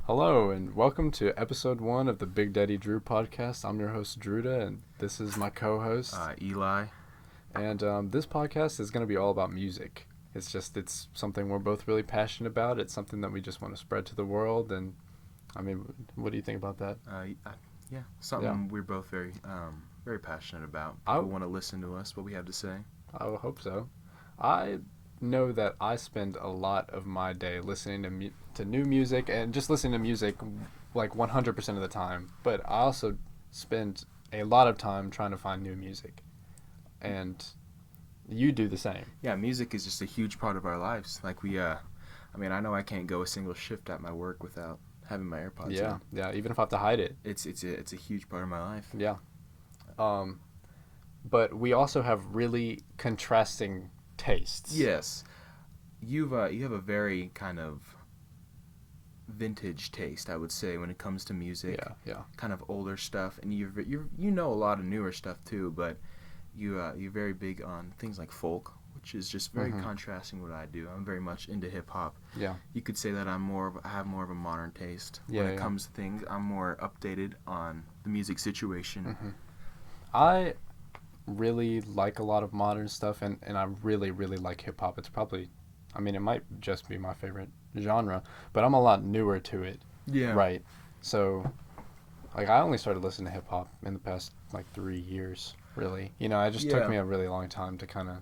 Hello, and welcome to episode 1 of the Big Daddy Drew podcast. I'm your host, Drewda, and this is my co-host. Eli. And this podcast is going to be all about music. It's something we're both really passionate about. It's something that we just want to spread to the world. And, I mean, what do you think about that? Something we're both very passionate about. People want to listen to us, what we have to say. I would hope so. I know that I spend a lot of my day listening to new music and just listening to music like 100% of the time. But I also spend a lot of time trying to find new music. And you do the same. Yeah, music is just a huge part of our lives. Like I know I can't go a single shift at my work without having my AirPods in. Yeah, even if I have to hide it. It's a huge part of my life. Yeah. But we also have really contrasting tastes. Yes. You have a very kind of vintage taste, I would say, when it comes to music. Yeah. Kind of older stuff, and you know a lot of newer stuff too, but you're very big on things like folk, which is just very contrasting what I do. I'm very much into hip hop. Yeah. You could say that I have more of a modern taste. When it comes to things, I'm more updated on the music situation. Mm-hmm. I really like a lot of modern stuff, and I really, really like hip hop. It's probably, it might just be my favorite genre, but I'm a lot newer to it. Yeah. Right. So, I only started listening to hip hop in the past 3 years, really. It just took me a really long time to kind of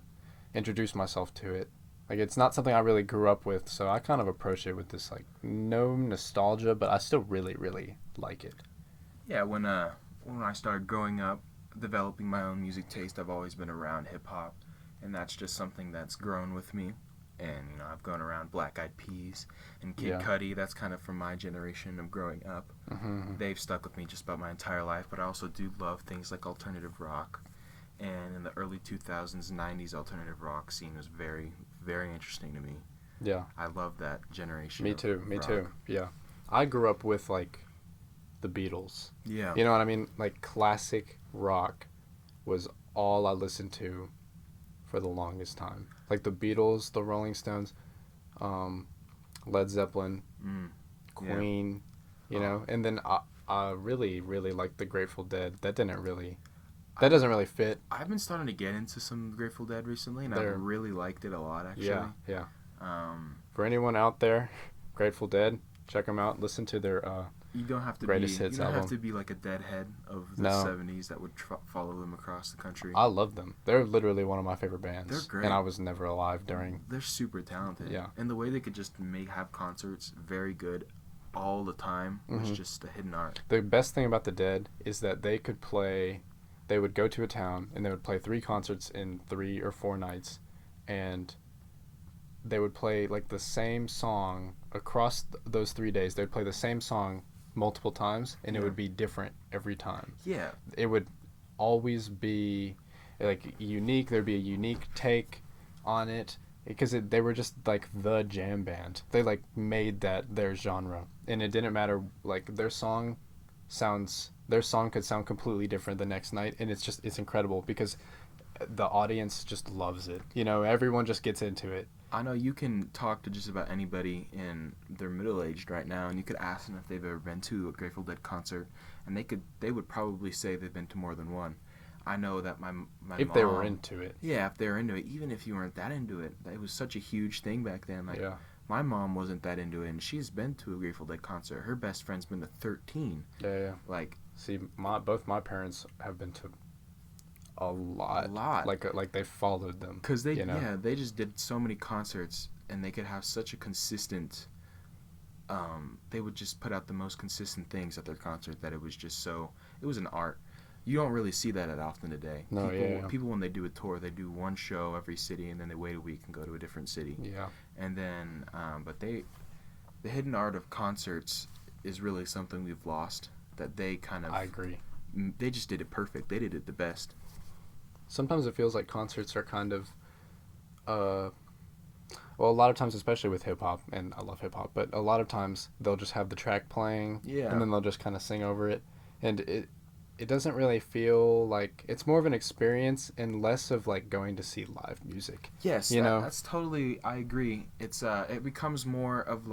introduce myself to it. It's not something I really grew up with, so I kind of approach it with this no nostalgia, but I still really, really like it. Yeah, when I started growing up, developing my own music taste, I've always been around hip hop, and that's just something that's grown with me. And I've gone around Black Eyed Peas and Kid Cudi. That's kind of from my generation of growing up. Mm-hmm. They've stuck with me just about my entire life. But I also do love things like alternative rock, and in the early 2000s, 90s, alternative rock scene was very, very interesting to me. Yeah, I love that generation. Me too. Yeah, I grew up with the Beatles. Yeah. You know what I mean? Classic rock was all I listened to for the longest time. The Beatles, the Rolling Stones, Led Zeppelin, Queen, you know. And then I really, really liked the Grateful Dead. That doesn't really fit. I've been starting to get into some Grateful Dead recently, and I've really liked it a lot, actually. Yeah. For anyone out there, Grateful Dead, check them out. Listen to their you don't have to greatest hits album. Have to be like a deadhead of the 70s that would follow them across the country. I love them. They're literally one of my favorite bands. They're great. And I was never alive during. They're super talented. Yeah. And the way they could just have concerts very good all the time was just a hidden art. The best thing about the Dead is that they would go to a town and they would play 3 concerts in 3 or 4 nights, and they would play the same song across those 3 days. They'd play the same song multiple times, and it would be different every time. Yeah. It would always be unique. There'd be a unique take on it because they were just the jam band. They made that their genre, and it didn't matter. Their song could sound completely different the next night, and it's incredible because the audience just loves it. Everyone just gets into it. I know you can talk to just about anybody in their middle-aged right now, and you could ask them if they've ever been to a Grateful Dead concert, and they would probably say they've been to more than one. I know that my if mom, they were into it. Yeah, if they were into it. Even if you weren't that into it, it was such a huge thing back then. My mom wasn't that into it, and she's been to a Grateful Dead concert. Her best friend's been to 13. Yeah. See, both my parents have been to a lot. They followed them. Because they just did so many concerts, and they could have such a consistent. They would just put out the most consistent things at their concert that it was just so. It was an art. You don't really see that often today. No, People when they do a tour, they do one show every city, and then they wait a week and go to a different city. Yeah. And then, the hidden art of concerts is really something we've lost. That they kind of. I agree. They just did it perfect. They did it the best. Sometimes it feels like concerts are kind of, a lot of times, especially with hip-hop, and I love hip-hop, but a lot of times they'll just have the track playing, and then they'll just kind of sing over it, and it doesn't really feel like, it's more of an experience and less of going to see live music. Yes, that's totally, I agree. It's it becomes more of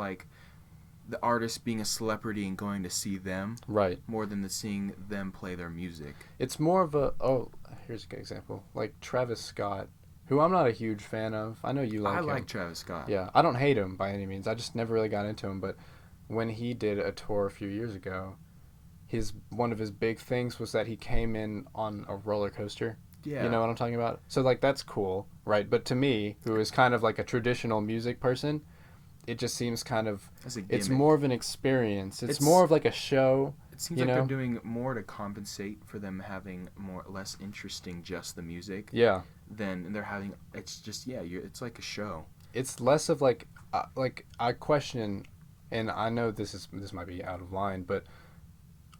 the artist being a celebrity and going to see them Right. more than seeing them play their music. It's more of a, here's a good example. Like Travis Scott, who I'm not a huge fan of. I know you like I him. like Travis Scott. Yeah, I don't hate him by any means. I just never really got into him. But when he did a tour a few years ago, one of his big things was that he came in on a roller coaster. Yeah. You know what I'm talking about? So, like, that's cool, right? But to me, who is kind of like a traditional music person, it just seems kind of, it's more of an experience. It's more of like a show. It seems like they're doing more to compensate for them having less interesting just the music. Yeah. Than they're having, it's just, it's like a show. It's less of like I question, and I know this might be out of line, but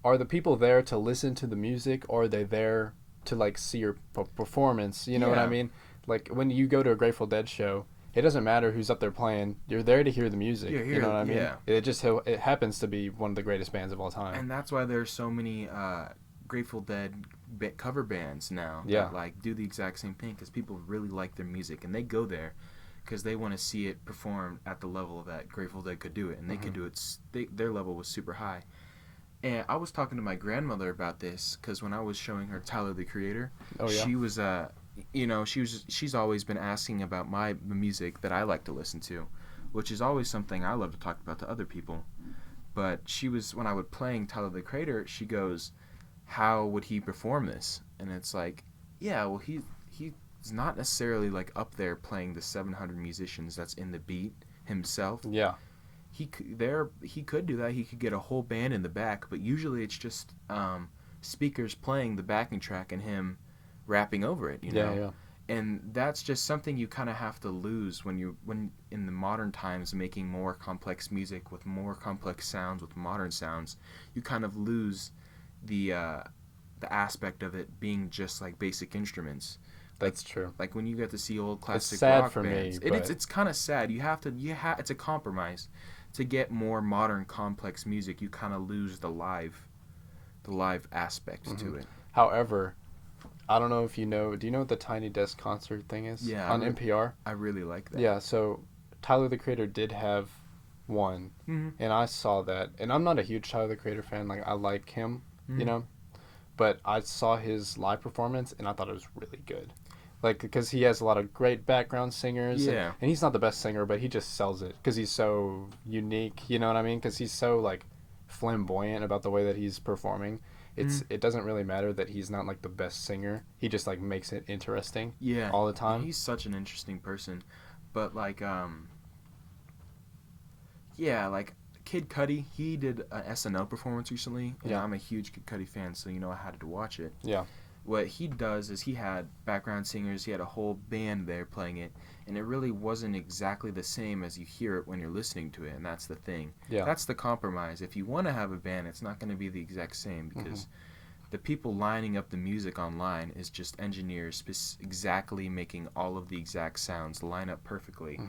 are the people there to listen to the music, or are they there to like see your performance? You know what I mean? Like when you go to a Grateful Dead show, it doesn't matter who's up there playing. You're there to hear the music. You know what I mean? Yeah. It happens to be one of the greatest bands of all time. And that's why there's so many Grateful Dead cover bands now that like do the exact same thing, because people really like their music and they go there because they want to see it performed at the level that Grateful Dead could do it, and they could do it. Their level was super high. And I was talking to my grandmother about this because when I was showing her Tyler the Creator, she was she's always been asking about the music that I like to listen to, which is always something I love to talk about to other people. But when I was playing Tyler the Creator, she goes, how would he perform this? And it's like, he's not necessarily like up there playing the 700 musicians that's in the beat himself. Yeah. He could do that. He could get a whole band in the back, but usually it's just speakers playing the backing track and him rapping over it, you know? Yeah. And that's just something you kind of have to lose when in the modern times making more complex music with more complex sounds, with modern sounds. You kind of lose the aspect of it being just like basic instruments. That's true. Like when you get to see old classic it's sad rock for bands, me, it's kind of sad. It's a compromise. To get more modern complex music, you kind of lose the live aspect to it. However, I don't know if do you know what the Tiny Desk concert thing is? Yeah. On NPR? I really like that. Yeah, so Tyler the Creator did have one, and I saw that. And I'm not a huge Tyler the Creator fan. Like, I like him, you know? But I saw his live performance, and I thought it was really good. Like, because he has a lot of great background singers. Yeah. And he's not the best singer, but he just sells it because he's so unique, you know what I mean? Because he's so, like, flamboyant about the way that he's performing. It doesn't really matter that he's not, like, the best singer. He just, like, makes it interesting all the time. He's such an interesting person. But, like, like, Kid Cudi, he did an SNL performance recently. And I'm a huge Kid Cudi fan, so, I had to watch it. Yeah. What he does is he had background singers, he had a whole band there playing it, and it really wasn't exactly the same as you hear it when you're listening to it, and that's the thing. Yeah. That's the compromise. If you want to have a band, it's not going to be the exact same, because the people lining up the music online is just engineers exactly making all of the exact sounds line up perfectly,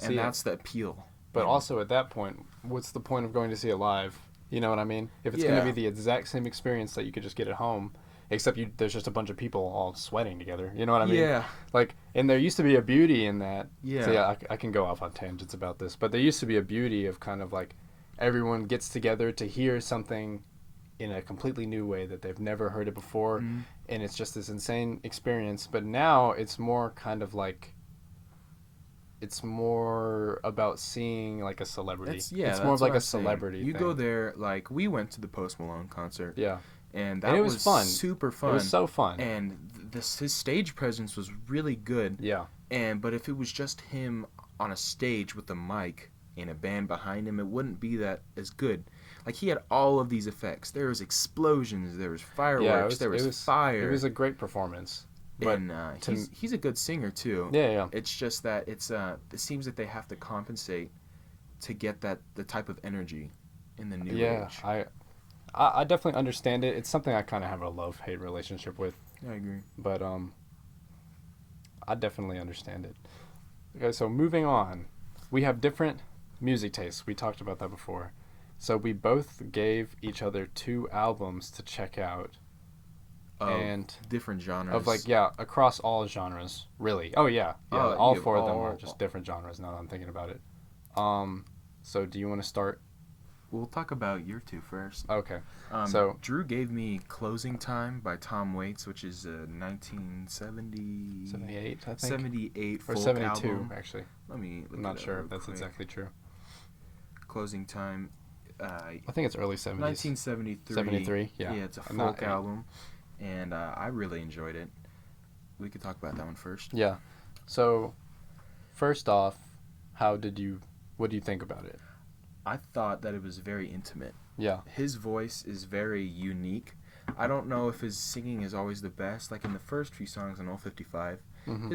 and that's the appeal. But also at that point, what's the point of going to see it live? You know what I mean? If it's going to be the exact same experience that you could just get at home, except there's just a bunch of people all sweating together. You know what I mean? Yeah. Like, and there used to be a beauty in that. Yeah. So I can go off on tangents about this, but there used to be a beauty of kind of like everyone gets together to hear something in a completely new way that they've never heard it before, and it's just this insane experience. But now it's more kind of like, it's more about seeing like a celebrity. It's more of like a celebrity You thing. go there, like we went to the Post Malone concert. Yeah. And it was fun. Super fun. It was so fun. And his stage presence was really good. Yeah. But if it was just him on a stage with a mic and a band behind him, it wouldn't be that as good. Like, he had all of these effects. There was explosions, there was fireworks, there was fire. It was a great performance. But he's a good singer too. Yeah. It's just that it seems that they have to compensate to get the type of energy in the new age. I definitely understand it. It's something I kind of have a love-hate relationship with. I agree. But I definitely understand it. Okay, so moving on. We have different music tastes. We talked about that before. So we both gave each other 2 albums to check out. And different genres. Of across all genres, really. Oh, yeah. All 4 of them are just different genres now that I'm thinking about it. So do you want to start we'll talk about your two first. Okay. So Drew gave me "Closing Time" by Tom Waits, which is a 1970 78, I think. 78 Or folk 72, album. actually. Let me look I'm not it up sure real if that's quick. exactly true. "Closing Time." I think it's early 70s. 1973. 73, yeah. Yeah, it's a I'm not folk eight. album, and I really enjoyed it. We could talk about that one first. Yeah. So, first off, what do you think about it? I thought that it was very intimate. Yeah. His voice is very unique. I don't know if his singing is always the best. Like in the first few songs on 055, Mm-hmm.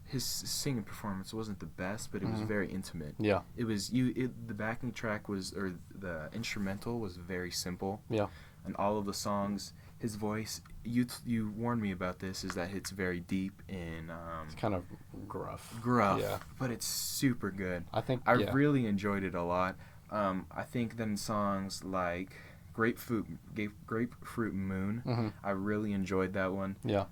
his singing performance wasn't the best, but it was very intimate. Yeah. It was the backing track or the instrumental was very simple. Yeah. And all of the songs, his voice, you warned me about this, is that it's very deep and It's kind of gruff. Yeah. but it's super good. I really enjoyed it a lot. I think then songs like Grapefruit Moon, Mm-hmm. I really enjoyed that one. Yeah.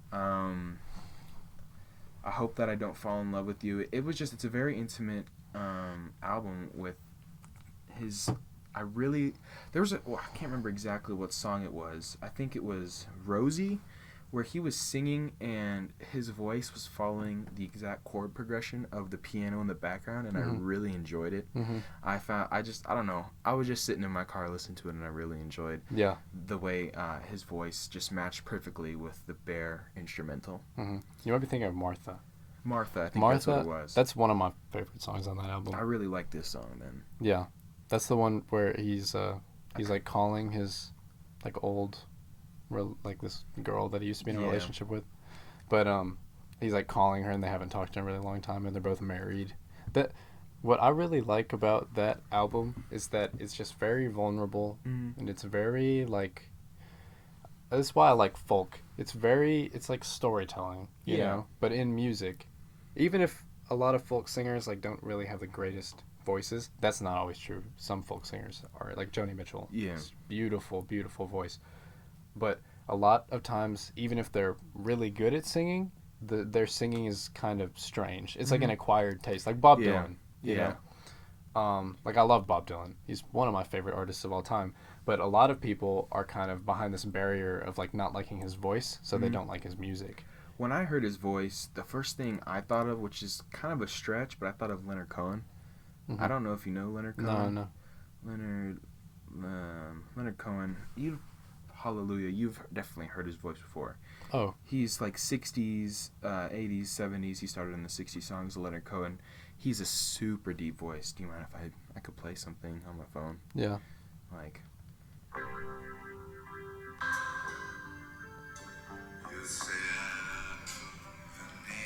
I Hope That I Don't Fall in Love with You. It's a very intimate album with his. I can't remember exactly what song it was. I think it was Rosie, where he was singing and his voice was following the exact chord progression of the piano in the background, and I really enjoyed it. Mm-hmm. I don't know. I was just sitting in my car listening to it, and I really enjoyed the way his voice just matched perfectly with the bare instrumental. Mm-hmm. You might be thinking of Martha. Martha, I think that's what it was. That's one of my favorite songs on that album. I really like this song, then. Yeah. That's the one where he's like calling his like old like this girl that he used to be in a relationship with. But he's like calling her and they haven't talked in a really long time and they're both married. What I really like about that album is that it's just very vulnerable and it's very like that's why I like folk. It's like storytelling, you know, but in music. Even if a lot of folk singers like don't really have the greatest voices, that's not always true. Some folk singers are like Joni Mitchell. Yeah. Beautiful, beautiful voice. But a lot of times, even if they're really good at singing, their singing is kind of strange. It's like an acquired taste, like Bob Dylan. You know? Like I love Bob Dylan. He's one of my favorite artists of all time. But a lot of people are kind of behind this barrier of like not liking his voice, so they don't like his music. When I heard his voice, the first thing I thought of, which is kind of a stretch, but I thought of Leonard Cohen. Mm-hmm. I don't know if you know Leonard Cohen. No. Leonard Cohen. Hallelujah. You've definitely heard his voice before. Oh. He's like 60s, 80s, 70s. He started in the 60s songs. Leonard Cohen. He's a super deep voice. Do you mind if I could play something on my phone? Yeah. Like.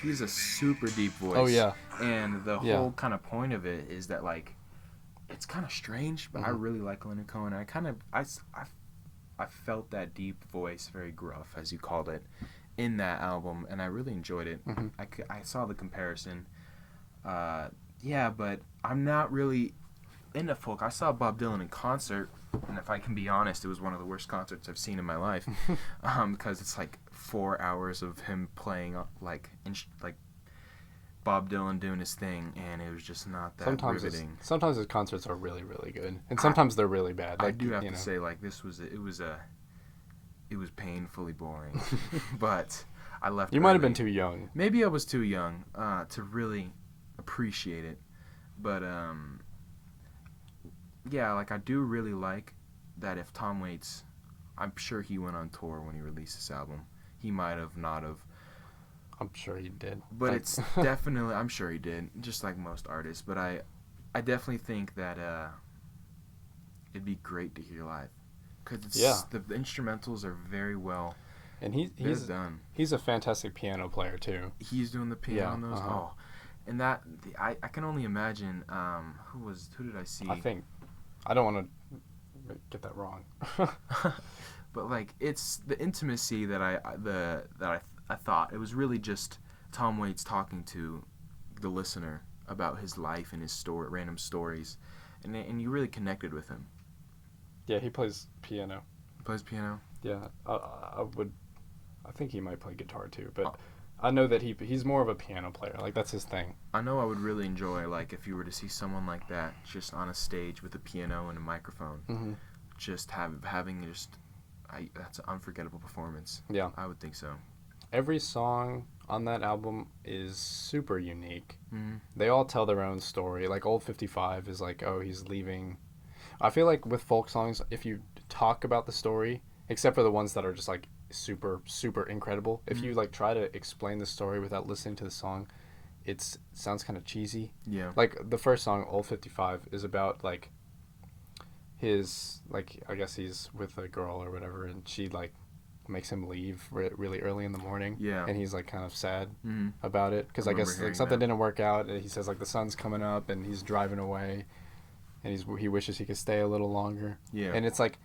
He's a super deep voice. Oh yeah. And the whole kind of point of it is that like, it's kind of strange, but I really like Leonard Cohen. I felt that deep voice, very gruff, as you called it, in that album, and I really enjoyed it. I saw the comparison. But I'm not really into folk. I saw Bob Dylan in concert, and if I can be honest, it was one of the worst concerts I've seen in my life, because it's like 4 hours of him playing like Bob Dylan doing his thing, and it was just not that riveting. Sometimes his concerts are really, really good, and sometimes they're really bad. Like, I do have to say, like, it was painfully boring, but I left. You might have been too young. Maybe I was too young to really appreciate it, but like I do really like that. If Tom Waits, I'm sure he went on tour when he released this album. He might have not have. I'm sure he did. But it's definitely, I'm sure he did, just like most artists. But I definitely think that it'd be great to hear live. Because the instrumentals are very well and he's done. He's a fantastic piano player, too. He's doing the piano on those. Oh. And that, I can only imagine, who did I see? I don't want to get that wrong. But, like, it's the intimacy that I thought. It was really just Tom Waits talking to the listener about his life and his random stories, and you really connected with him. Yeah, he plays piano. He plays piano? Yeah, I think he might play guitar too, but I know that he's more of a piano player. Like, that's his thing. I know I would really enjoy, like, if you were to see someone like that just on a stage with a piano and a microphone. Mm-hmm. Just that's an unforgettable performance. Yeah. I would think so. Every song on that album is super unique. Mm-hmm. They all tell their own story. Like, Old 55 is like, oh, he's leaving. I feel like with folk songs, if you talk about the story, except for the ones that are just like super, super incredible, if you like try to explain the story without listening to the song, it sounds kind of cheesy. Yeah. Like, the first song, Old 55, is about like his, like, I guess he's with a girl or whatever, and she like makes him leave really early in the morning. Yeah. And he's like kind of sad Mm-hmm. about it because I remember guess like hearing something that. didn't work out, and he says like the sun's coming up and he's driving away, and he wishes he could stay a little longer. Yeah. And it's like,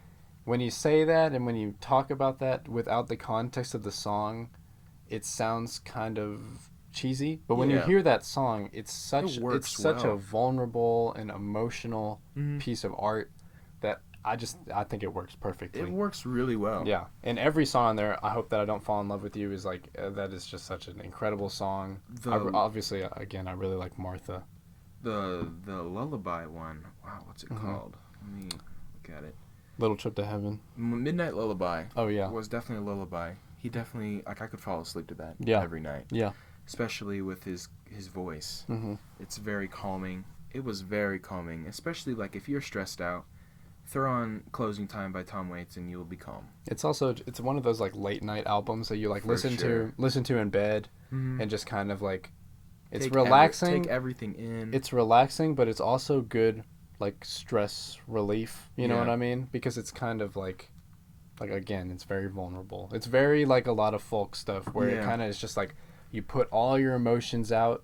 when you say that and when you talk about that without the context of the song, it sounds kind of cheesy. But when you Yeah. hear that song, it's works such well. a vulnerable and emotional Mhm. piece of art that I think it works perfectly. It works really well. Yeah, and every song on there, I Hope That I Don't Fall in Love with You, is like that is just such an incredible song. Obviously, again, I really like Martha. The lullaby one. Wow, what's it called? Let me look at it. Little Trip to Heaven. Midnight Lullaby. Oh yeah. Was definitely a lullaby. He definitely, like, I could fall asleep to that every night. Yeah. Especially with his voice. Mm-hmm. It's very calming. It was very calming, especially like if you're stressed out, throw on Closing Time by Tom Waits and you'll be calm. It's one of those like late night albums that you like listen to in bed and just kind of like it's relaxing. Take everything in. It's relaxing, but it's also good like stress relief. You know what I mean? Because it's kind of like again, it's very vulnerable. It's very like a lot of folk stuff where it kind of is just like you put all your emotions out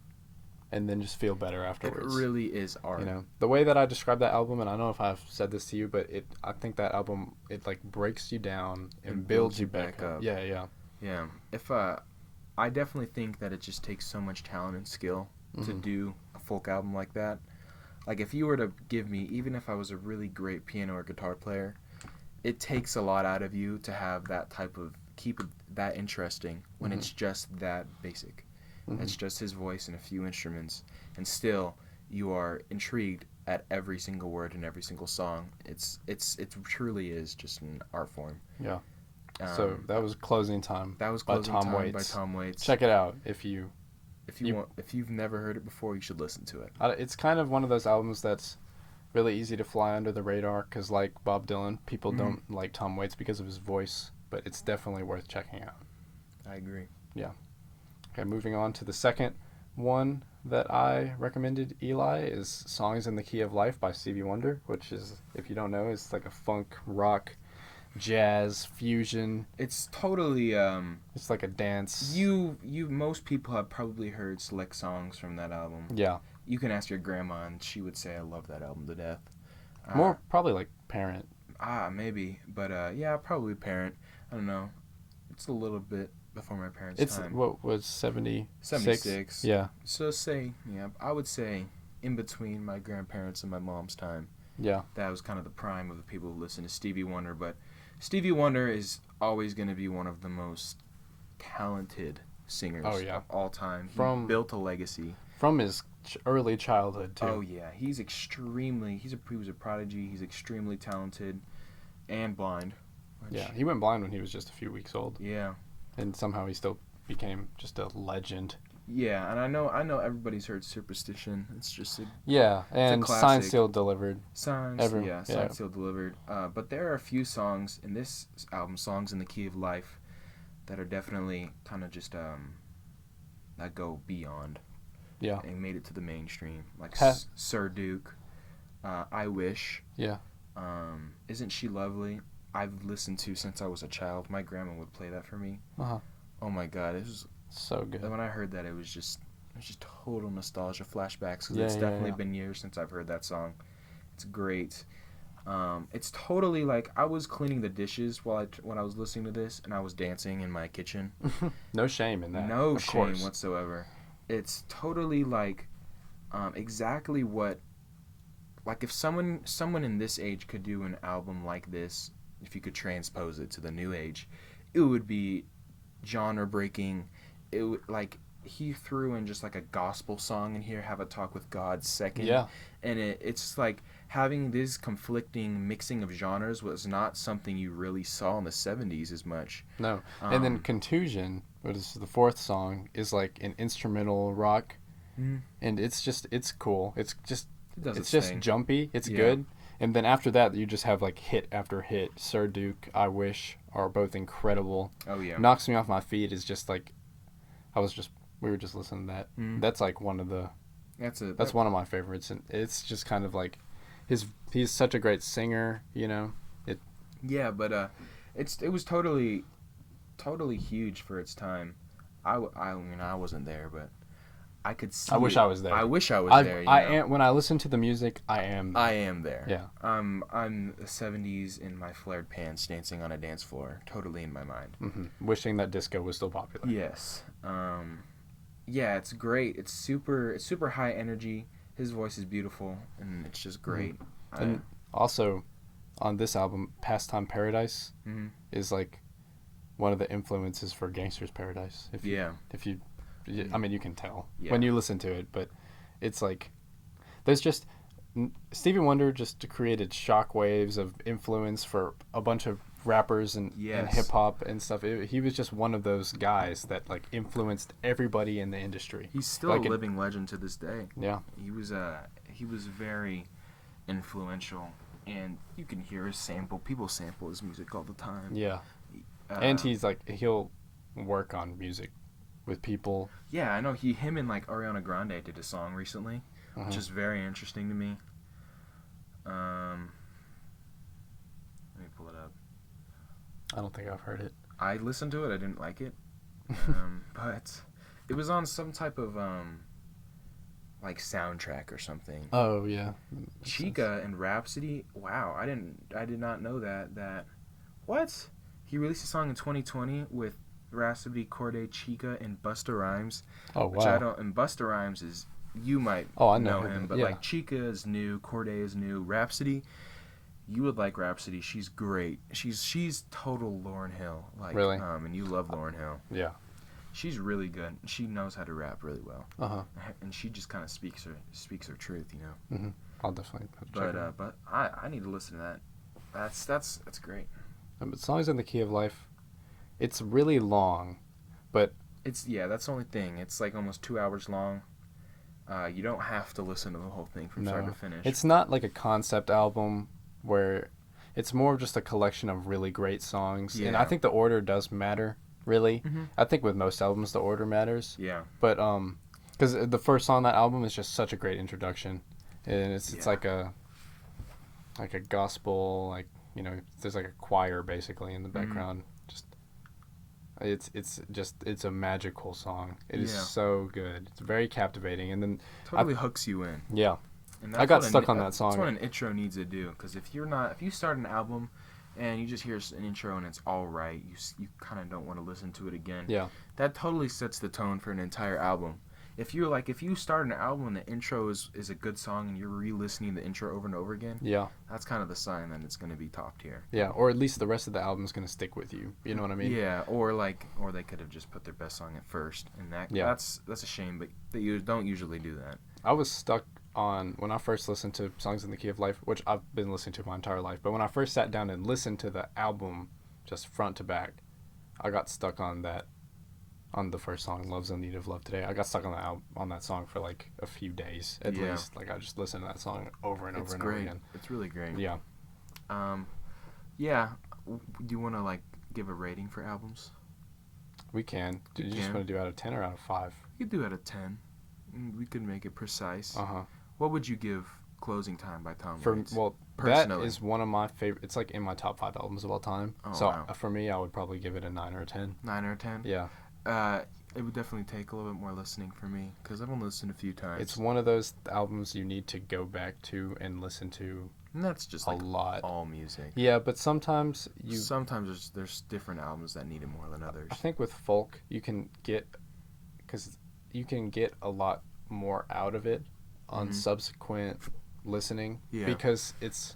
and then just feel better afterwards. It really is art. You know, the way that I describe that album, and I don't know if I've said this to you, but I think that album, it like breaks you down and builds you back up. Yeah. If I definitely think that it just takes so much talent and skill to do a folk album like that. Like, if you were to give me, even if I was a really great piano or guitar player, it takes a lot out of you to have that type of, keep it that interesting when it's just that basic. It's just his voice and a few instruments, and still you are intrigued at every single word in every single song. It truly is just an art form. Yeah. So that was Closing Time. That was by Closing Tom Time Waits. by Tom Waits. Check it out if you've never heard it before, you should listen to it. It's kind of one of those albums that's really easy to fly under the radar because, like Bob Dylan, people don't like Tom Waits because of his voice, but it's definitely worth checking out. I agree. Yeah. Okay, moving on to the second one that I recommended, Eli, is Songs in the Key of Life by Stevie Wonder, which is, if you don't know, is like a funk, rock, jazz, fusion. It's totally It's like a dance. Most people have probably heard select songs from that album. Yeah. You can ask your grandma and she would say I love that album to death. More probably like Parent. Maybe, but yeah, probably Parent. I don't know. It's a little bit before my parents' time. It's what was 76? 76. Yeah. So I would say in between my grandparents and my mom's time. Yeah. That was kind of the prime of the people who listen to Stevie Wonder, but Stevie Wonder is always going to be one of the most talented singers of all time. He built a legacy. From his early childhood, too. Oh, yeah. He was a prodigy. He's extremely talented and blind. Yeah, he went blind when he was just a few weeks old. Yeah. And somehow he still became just a legend. Yeah, and I know everybody's heard Superstition. It's just and Signed, Sealed, Delivered. Signed, Sealed, Delivered. But there are a few songs in this album, Songs in the Key of Life, that are definitely kind of just that go beyond. Yeah. And made it to the mainstream, like Sir Duke, I Wish. Yeah. Isn't She Lovely? I've listened to since I was a child. My grandma would play that for me. Oh my God, it was so good. When I heard that, it was just total nostalgia flashbacks because it's definitely been years since I've heard that song. It's great. It's totally like I was cleaning the dishes when I was listening to this, and I was dancing in my kitchen. No shame in that. No shame whatsoever. It's totally like exactly what, like, if someone in this age could do an album like this, if you could transpose it to the new age, it would be genre breaking like he threw in just like a gospel song in here, Have a Talk with God second. Yeah. And it's like having this conflicting mixing of genres was not something you really saw in the 70s as much. No. And then Contusion, which is the fourth song, is like an instrumental rock. Mhm. And it's cool. It's just Does it's its just thing. jumpy. It's Yeah. good. And then after that, you just have like hit after hit. Sir Duke, I Wish are both incredible. Oh yeah. Knocks Me Off My Feet is just like we were just listening to that. Mhm. That's like one of the that's one of my favorites, and it's just kind of like he's such a great singer, you know. Yeah, but it was totally huge for its time. I mean I wasn't there, but I could see. I wish I was there. I wish I was there. I am when I listen to the music. I am. I am there. Yeah. I'm the 70s in my flared pants dancing on a dance floor, totally in my mind. Mm-hmm. Wishing that disco was still popular. Yes. Yeah, it's great. It's super high energy. His voice is beautiful, and it's just great. Mm-hmm. And also, on this album, Pastime Paradise Mm-hmm. is like one of the influences for Gangster's Paradise. If you, I mean, you can tell when you listen to it, but it's like there's just Stevie Wonder just created shockwaves of influence for a bunch of rappers and hip hop and stuff. He was just one of those guys that like influenced everybody in the industry. He's still like a living legend to this day. Yeah. He was very influential, and you can hear his sample. People sample his music all the time. Yeah. And he's like he'll work on music with people. Yeah, I know him and like Ariana Grande did a song recently, which is very interesting to me. Let me pull it up. I don't think I've heard it. I listened to it. I didn't like it, but it was on some type of like soundtrack or something. Oh yeah. Chica and Rhapsody. Wow, I did not know that. What? He released a song in 2020 with Rhapsody, Corday, Chica, and Busta Rhymes. Oh wow. Which I don't. And Busta Rhymes is you might I know know him, but yeah. like Chica is new, Corday is new, Rhapsody. You would like Rhapsody. She's great. She's total Lauryn Hill. Like, really? And you love Lauryn Hill. Yeah. She's really good. She knows how to rap really well. And she just kind of speaks her truth, you know. Mm-hmm. I'll definitely check it out. But I need to listen to that. That's great. But Songs in the Key of Life, it's really long, but that's the only thing. It's like almost 2 hours long. You don't have to listen to the whole thing from start to finish. It's not like a concept album where it's more of just a collection of really great songs. Yeah. And I think the order does matter, really. Mm-hmm. I think with most albums the order matters. Yeah. But because the first song on that album is just such a great introduction, and it's like a gospel, like, you know, there's like a choir basically in the background. It's a magical song. It is so good. It's very captivating, and then totally hooks you in. Yeah. And I got stuck on that song. That's what an intro needs to do, because if you start an album and you just hear an intro and it's all right, you kind of don't want to listen to it again. Yeah. That totally sets the tone for an entire album. If you start an album and the intro is a good song and you're re-listening the intro over and over again, that's kind of the sign that it's going to be top tier. Yeah, or at least the rest of the album is going to stick with you. You know what I mean? Yeah, or they could have just put their best song at first, and that's a shame, but they don't usually do that. I was stuck on when I first listened to Songs in the Key of Life, which I've been listening to my entire life, but when I first sat down and listened to the album just front to back, I got stuck on the first song, Love's in Need of Love Today. I got stuck on that song for like a few days at least. Like I just listened to that song over and over and over again. It's really great. Yeah. Yeah. Do you want to like give a rating for albums? We can. Do you just want to do out of 10 or out of 5? You could do out of 10. We could make it precise. Uh-huh. What would you give Closing Time by Tom Waits? Well, that is one of my favorite. It's like in my top 5 albums of all time. Oh, so wow. For me, I would probably give it a 9 or a 10. 9 or a 10? Yeah. It would definitely take a little bit more listening for me, because I've only listened a few times. It's one of those albums you need to go back to and listen to. And that's just a like lot. All music. Yeah, but sometimes there's different albums that need it more than others. I think with folk you can get a lot more out of it on subsequent listening. Yeah. Because it's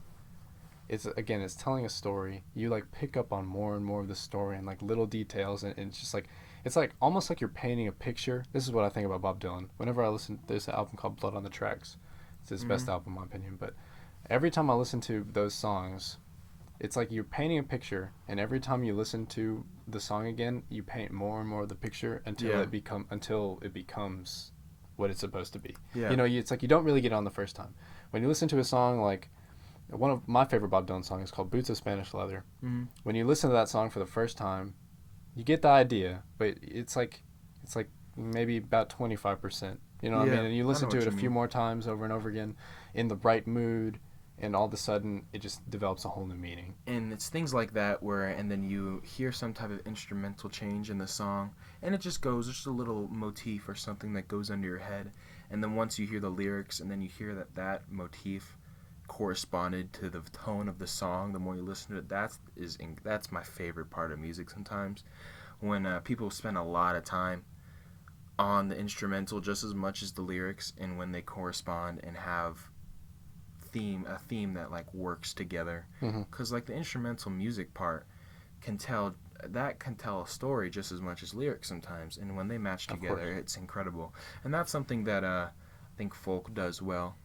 telling a story. You like pick up on more and more of the story and like little details, and it's just like it's like almost like you're painting a picture. This is what I think about Bob Dylan. Whenever I listen, there's an album called Blood on the Tracks. It's his best album, in my opinion. But every time I listen to those songs, it's like you're painting a picture, and every time you listen to the song again, you paint more and more of the picture until it becomes what it's supposed to be. Yeah. You know, it's like you don't really get it on the first time. When you listen to a song like one of my favorite Bob Dylan songs is called Boots of Spanish Leather. Mm-hmm. When you listen to that song for the first time, you get the idea, but it's like maybe about 25%. You know what I mean? And you listen to it a few more times over and over again in the right mood, and all of a sudden it just develops a whole new meaning. And it's things like that and then you hear some type of instrumental change in the song, and it just goes, just a little motif or something that goes under your head. And then once you hear the lyrics, and then you hear that motif corresponded to the tone of the song, the more you listen to it, that's my favorite part of music sometimes. When people spend a lot of time on the instrumental just as much as the lyrics, and when they correspond and have a theme that like works together, because like the instrumental music part can tell a story just as much as lyrics sometimes, and when they match together, it's incredible. And that's something that I think folk does well,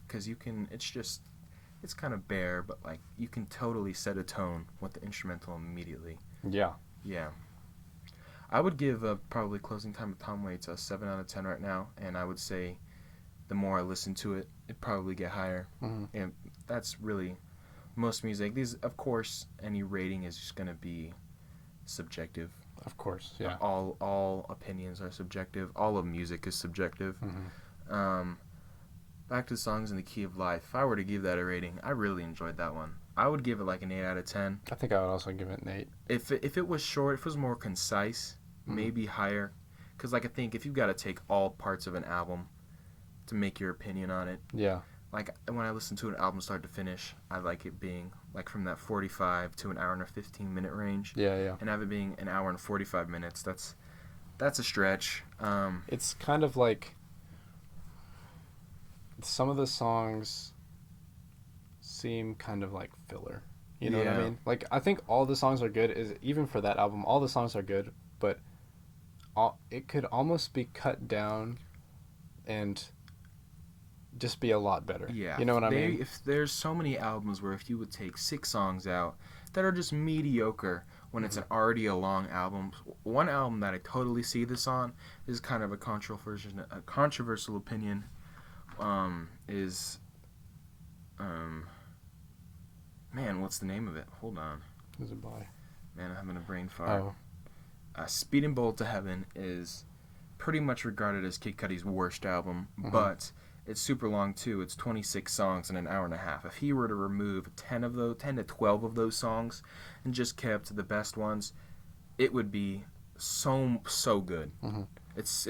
because it's kind of bare, but like you can totally set a tone with the instrumental immediately. Yeah. I would give probably Closing Time with Tom Waits a 7 out of 10 right now, and I would say the more I listen to it, it'd probably get higher. And that's really most music. These, of course, any rating is just going to be subjective. Of course, yeah. All opinions are subjective. All of music is subjective. Back to Songs in the Key of Life. If I were to give that a rating, I really enjoyed that one. I would give it like an 8 out of 10. I think I would also give it an 8. If it was short, if it was more concise, maybe higher. Because like I think if you've got to take all parts of an album to make your opinion on it. Yeah. Like when I listen to an album start to finish, I like it being like from that 45 to an hour and a 15-minute range. Yeah. And have it being an hour and 45 minutes. That's a stretch. It's kind of like some of the songs seem kind of like filler. You know what I mean? Like I think all the songs are good. Even for that album, all the songs are good, but it could almost be cut down and just be a lot better. Yeah. You know what I mean? If there's so many albums where if you would take 6 songs out that are just mediocre when it's already a long album. One album that I totally see this on is kind of a controversial opinion. Man, what's the name of it? Hold on. Who's it by? Man, I'm having a brain fart. Oh. Speedin' Bullet to Heaven is pretty much regarded as Kid Cudi's worst album, but it's super long too. It's 26 songs in an hour and a half. If he were to remove 10 to 12 of those songs and just kept the best ones, it would be so good. It's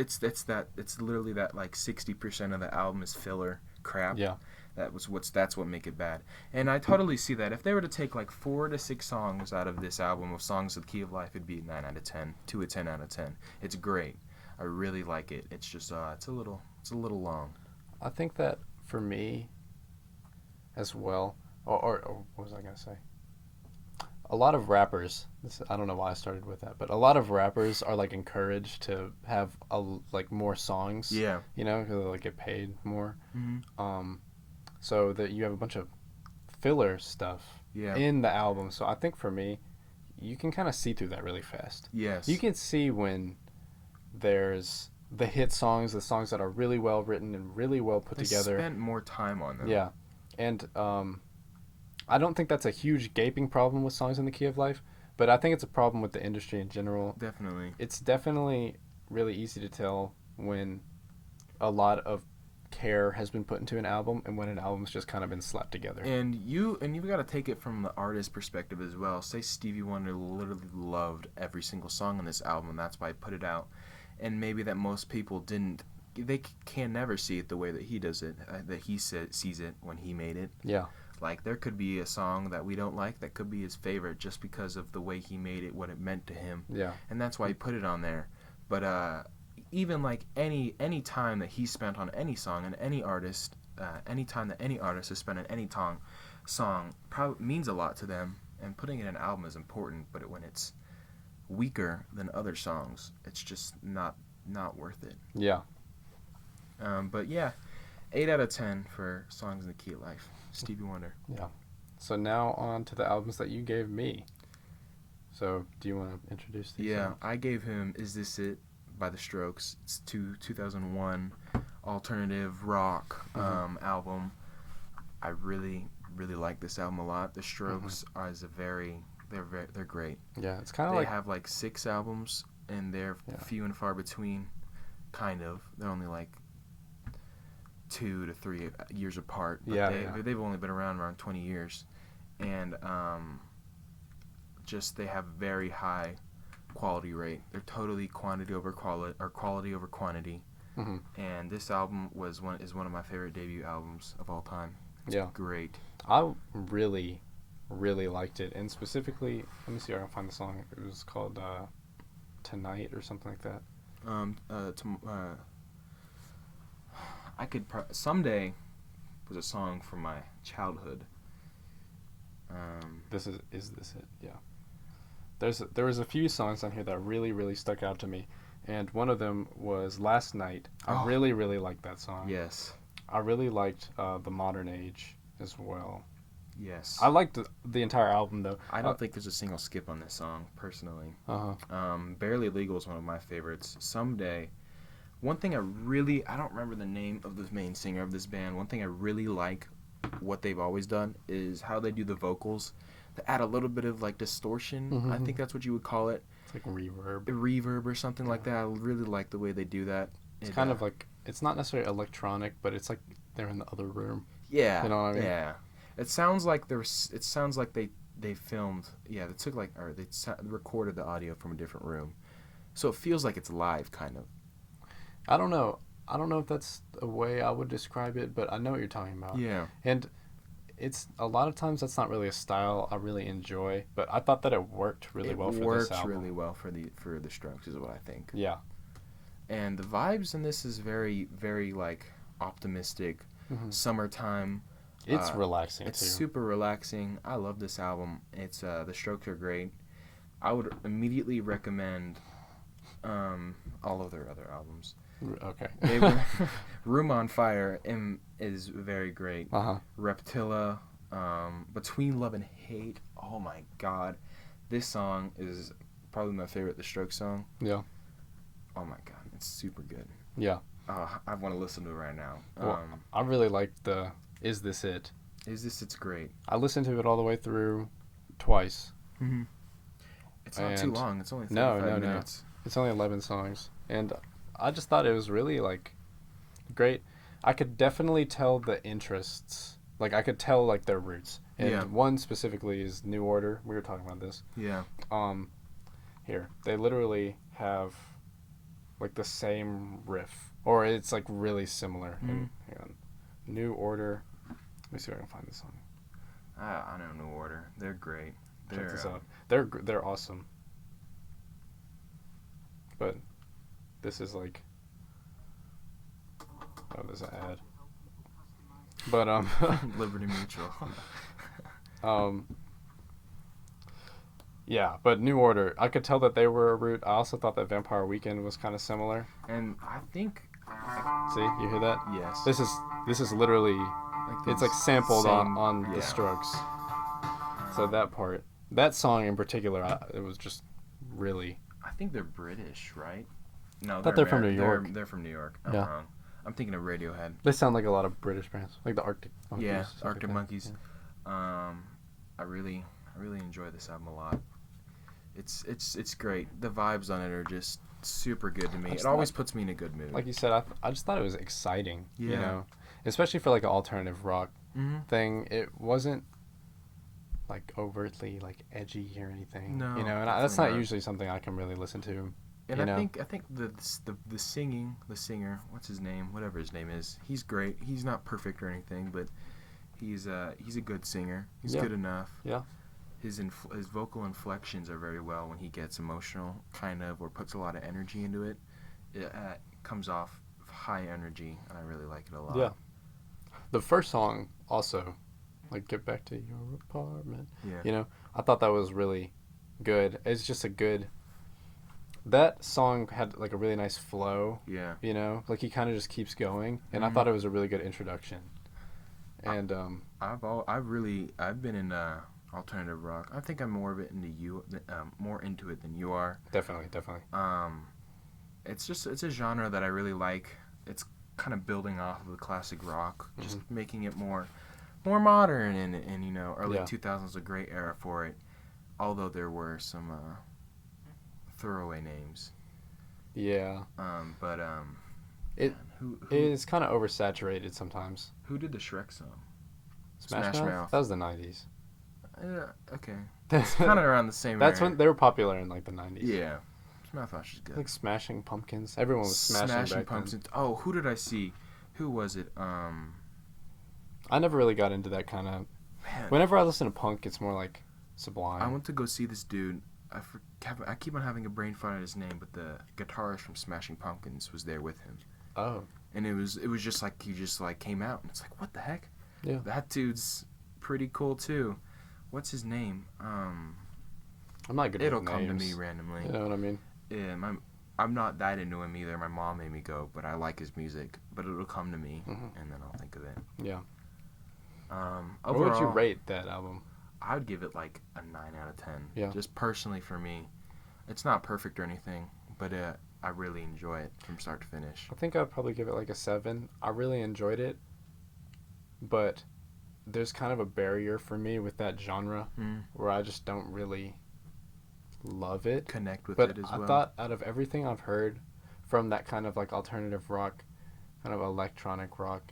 literally that like 60% of the album is filler crap. Yeah. That's what make it bad. And I totally see that. If they were to take like 4 to 6 songs out of this album of Songs of the Key of Life, it'd be a 9 out of 10 to a 10 out of 10. It's great. I really like it. It's just it's a little long. I think that for me as well, or what was I going to say? A lot of rappers, I don't know why I started with that, but a lot of rappers are like encouraged to have more songs. Yeah. You know, because they like get paid more. So that you have a bunch of filler stuff in the album. So I think for me, you can kind of see through that really fast. Yes. You can see when there's the hit songs, the songs that are really well written and really well put together. They spent more time on them. Yeah. And I don't think that's a huge gaping problem with Songs in the Key of Life, but I think it's a problem with the industry in general. Definitely. It's definitely really easy to tell when a lot of care has been put into an album and when an album's just kind of been slapped together. And you've got to take it from the artist's perspective as well. Say Stevie Wonder literally loved every single song on this album, and that's why he put it out. And maybe that most people didn't. They can never see it the way that he does it, that he sees it when he made it. Yeah. Like, there could be a song that we don't like that could be his favorite just because of the way he made it, what it meant to him. Yeah. And that's why he put it on there. But even like any time that he spent on any song and any artist, any time that any artist has spent on any song probably means a lot to them. And putting it in an album is important, but when weaker than other songs. It's just not worth it. Yeah. But yeah, 8 out of 10 for Songs in the Key of Life. Stevie Wonder. Yeah. So now on to the albums that you gave me. So do you want to introduce these? Yeah, songs? I gave him Is This It by The Strokes. It's 2001 alternative rock album. I really like this album a lot. The Strokes they're great. Yeah, it's kind of They like have like 6 albums and they're few and far between. Kind of. They're only like 2 to 3 years apart. But they've only been around 20 years, and just they have very high quality rate. They're totally quantity over quality, or quality over quantity. And this album is one of my favorite debut albums of all time. It's great. I really liked it, and specifically, let me see if I can find the song. It was called Tonight or something like that. Someday was a song from my childhood. Is this it? Yeah. There was a few songs on here that really stuck out to me, and one of them was Last Night. I really liked that song. Yes. I really liked The Modern Age as well. Yes. I liked the entire album though. I don't think there's a single skip on this song, personally. Barely Legal is one of my favorites. Someday. One thing I don't remember the name of the main singer of this band. One thing I really like what they've always done is how they do the vocals. They add a little bit of like distortion. I think that's what you would call it. It's like reverb. Reverb or something like that. I really like the way they do that. It's kind of like, it's not necessarily electronic, but it's like they're in the other room. Yeah. You know what I mean? Yeah. It sounds like they filmed. Yeah, they took they recorded the audio from a different room, so it feels like it's live, kind of. I don't know if that's a way I would describe it, but I know what you're talking about. Yeah. And it's a lot of times that's not really a style I really enjoy, but I thought that it worked really well for this album. It works really well for the Strokes, is what I think. Yeah. And the vibes in this is very like optimistic, summertime. It's relaxing It's too. super relaxing. I love this album. It's the Strokes are great. I would immediately recommend all of their other albums. Okay. Room on Fire is very great. Reptilla, Between Love and Hate. Oh my God, this song is probably my favorite The Strokes song. Yeah. Oh my God, it's super good. Yeah. I want to listen to it right now. Well, I really liked the Is This It? It's great. I listened to it all the way through twice. It's not too long. It's only 35 minutes. It's only 11 songs, and I just thought it was really like great. I could definitely tell the interests. Like I could tell like their roots. And one specifically is New Order. We were talking about this. Yeah. Here they literally have like the same riff, or it's like really similar. Hang on. New Order. Let me see if I can find this song. I know New Order. They're great. Check this out. They're awesome. But this is like, oh, there's an ad. But Liberty Mutual. Yeah, but New Order, I could tell that they were a root. I also thought that Vampire Weekend was kind of similar. And I think. See, you hear that? Yes. This is literally, like it's like sampled on the Strokes. So that part, that song in particular, it was just really. I think they're British, right? No, I thought they're from New York. They're from New York. I'm wrong. I'm thinking of Radiohead. They sound like a lot of British bands, like the Arctic Monkeys. Yeah, Arctic Monkeys. Yeah. I really enjoy this album a lot. It's great. The vibes on it are just super good to me. It always puts me in a good mood. Like you said, I just thought it was exciting. Yeah. You know, especially for like an alternative rock thing. It wasn't like overtly like edgy or anything. No, you know, and that's not usually something I can really listen to. And I think the singing, the singer, what's his name, whatever his name is, he's great. He's not perfect or anything, but he's a good singer. He's good enough. Yeah. His vocal inflections are very well when he gets emotional, kind of, or puts a lot of energy into it. It comes off high energy, and I really like it a lot. Yeah. The first song also, like Get Back to Your Apartment. Yeah. You know, I thought that was really good. It's just a good that song had like a really nice flow. Yeah. You know, like he kind of just keeps going, and I Mhm. thought it was a really good introduction. I- And I've been in alternative rock. I think I'm more of it into more into it than you are. definitely. It's a genre that I really like. It's kind of building off of the classic rock, just making it more modern, and you know, early Yeah. 2000s a great era for it. Although there were some throwaway names. Yeah. But It man, is kind of oversaturated sometimes. who did the Shrek song? Smash, Smash Mouth? Mouth. That was the 90s. Okay, it's kind of around the same. That's era. when they were popular in like the 90s. Yeah, Mouthwash is good. Like Smashing Pumpkins. Everyone was smashing back Pumpkins. then. Oh, who did I see? Who was it? I never really got into that kind of. Man, Whenever I listen to punk, it's more like Sublime. I went to go see this dude. I keep on having a brain fart at his name, but the guitarist from Smashing Pumpkins was there with him, Oh, and it was just like he just like came out, and it's like, what the heck? Yeah. That dude's pretty cool too. What's his name? I'm not good It'll with come to names. me randomly. You know what I mean? Yeah, I'm not that into him either. My mom made me go, but I like his music. But it'll come to me, and then I'll think of it. Yeah. Overall, What would you rate that album? I would give it like a 9 out of 10. Yeah. Just personally for me, it's not perfect or anything, but I really enjoy it from start to finish. I think I'd probably give it like a 7. I really enjoyed it, but there's kind of a barrier for me with that genre where I just don't really love it. Connect with But it as I well. thought out of everything I've heard from that kind of like alternative rock, kind of electronic rock,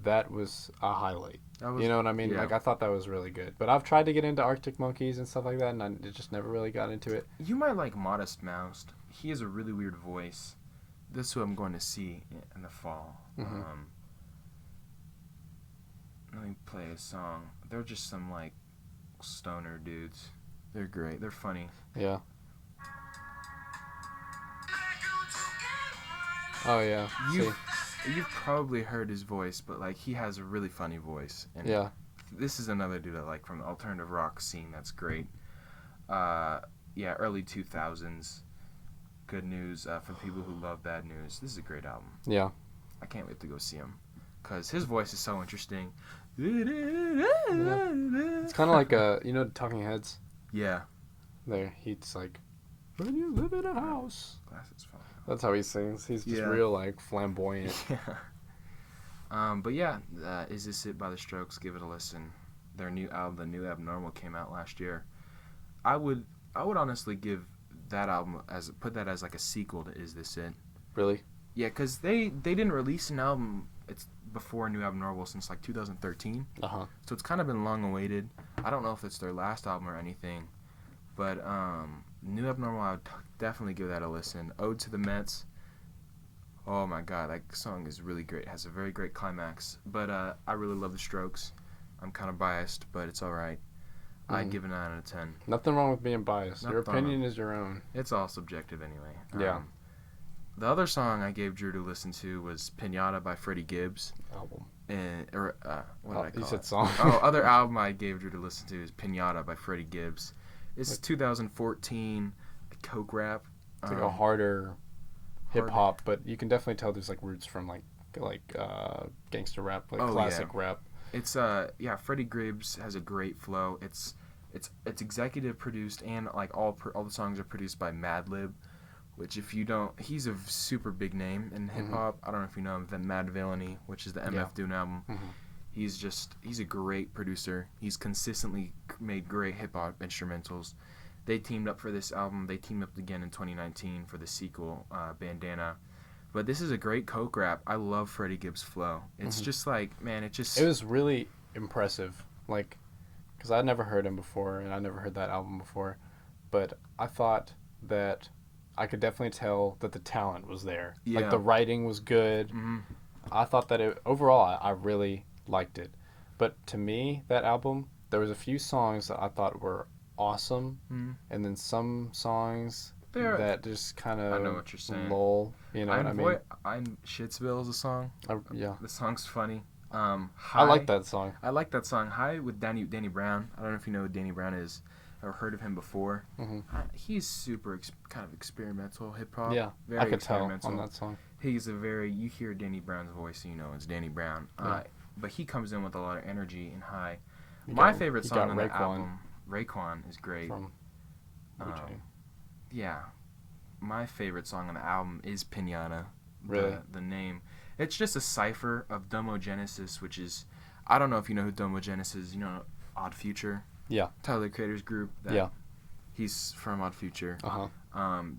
that was a highlight. You know what I mean? yeah. Like I thought that was really good. But I've tried to get into Arctic Monkeys and stuff like that, and I just never really got into it. You might like Modest Mouse. He has a really weird voice. This is who I'm going to see in the fall. Let me play a song. They're just some like stoner dudes. They're great. They're funny. Yeah. Oh yeah. You've probably heard his voice, but like he has a really funny voice. And Yeah. This is another dude I like from the alternative rock scene. That's great. Yeah, early 2000s. Good news for people who love bad news. This is a great album. Yeah. I can't wait to go see him because his voice is so interesting. It's kind of like Talking Heads. Yeah. There, he's like, when you live in a house. Glasses fine. That's how he sings. He's just Yeah. real like flamboyant. Yeah. But yeah, Is This It by The Strokes? Give it a listen. Their new album, The New Abnormal, came out last year. I would honestly give that album put that as like a sequel to Is This It? Really? Yeah, because they didn't release an album. It's before New Abnormal since like 2013. Uh-huh. So it's kind of been long awaited. I don't know if it's their last album or anything, but New Abnormal, I would definitely give that a listen. Ode to the Mets. Oh my God, that song is really great. It has a very great climax. But I really love The Strokes. I'm kind of biased, but it's all right. I'd give it a 9 out of 10. Nothing wrong with being biased. Your Nothing opinion is your own. It's all subjective anyway. Yeah. The other song I gave Drew to listen to was Pinata by Freddie Gibbs. Album. What did I call You said it? song. Other album I gave Drew to listen to is Pinata by Freddie Gibbs. It's 2014 Coke rap. It's like a harder hip hop, but you can definitely tell there's like roots from like gangster rap, like classic rap. It's Freddie Gibbs has a great flow. It's executive produced, and like all the songs are produced by Madlib, which if you don't, he's a super big name in hip hop. I don't know if you know him, then Mad Villainy, which is the MF Doom album. He's a great producer. He's consistently made great hip hop instrumentals. They teamed up for this album. They teamed up again in 2019 for the sequel, Bandana. But this is a great coke rap. I love Freddie Gibbs' flow. It's just like, man, it was really impressive. Like, because I'd never heard him before, and I never heard that album before. But I thought that I could definitely tell that the talent was there. Yeah. Like, the writing was good. I thought that overall, I really liked it. But to me, that album, there was a few songs that I thought were awesome, and then some songs that just kind of I know what you're saying. lull. You know what I mean? Shitsville is a song. Yeah. The song's funny. I like that song. I like that song. High with Danny Brown. I don't know if you know who Danny Brown is. or heard of him before. Mm-hmm. He's super kind of experimental hip hop. Yeah, very I could tell experimental. on that song. He's you hear Danny Brown's voice, you know it's Danny Brown. Yeah. But he comes in with a lot of energy and high. You Favorite you song got on the Raekwon album, Raekwon, is great. from Wu-Tang. Yeah. My favorite song on the album is Pinata. Really? The name. It's just a cipher of Domogenesis, which is, I don't know if you know who Domogenesis is, you know, Odd Future? Yeah. Tyler, the Creator's group. Yeah. He's from Odd Future. Uh-huh.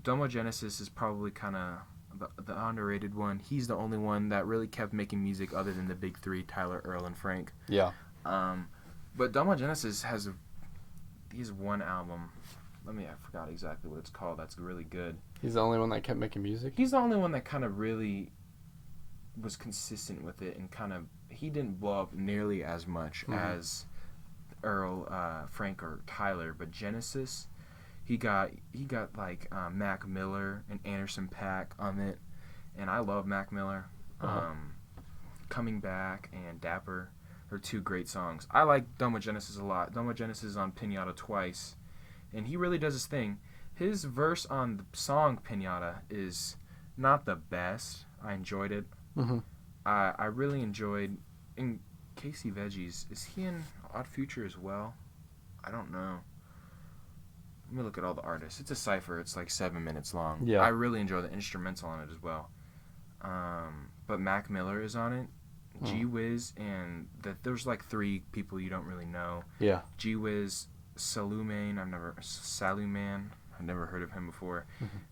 Domogenesis is probably kind of the underrated one. He's the only one that really kept making music other than the big three, Tyler, Earl, and Frank. Yeah. But Domogenesis has one album. I forgot exactly what it's called. That's really good. He's the only one that kept making music? He's the only one that kind of really was consistent with it, and kind of, he didn't blow up nearly as much as Earl, Frank, or Tyler, but Genesis, he got like Mac Miller and Anderson .Paak on it, and I love Mac Miller. Coming Back and Dapper are two great songs. I like Domogenesis a lot. Domogenesis is on Pinata twice, and he really does his thing. His verse on the song Pinata is not the best. I enjoyed it. Mm-hmm. I really enjoyed. In Casey Veggies, is he in Odd Future as well? I don't know. Let me look at all the artists. It's a cipher. It's like 7 minutes long. Yeah. I really enjoy the instrumental on it as well. But Mac Miller is on it. G Wiz, and there's like 3 people you don't really know. Yeah. G Wiz, Saluman, I've never heard of him before.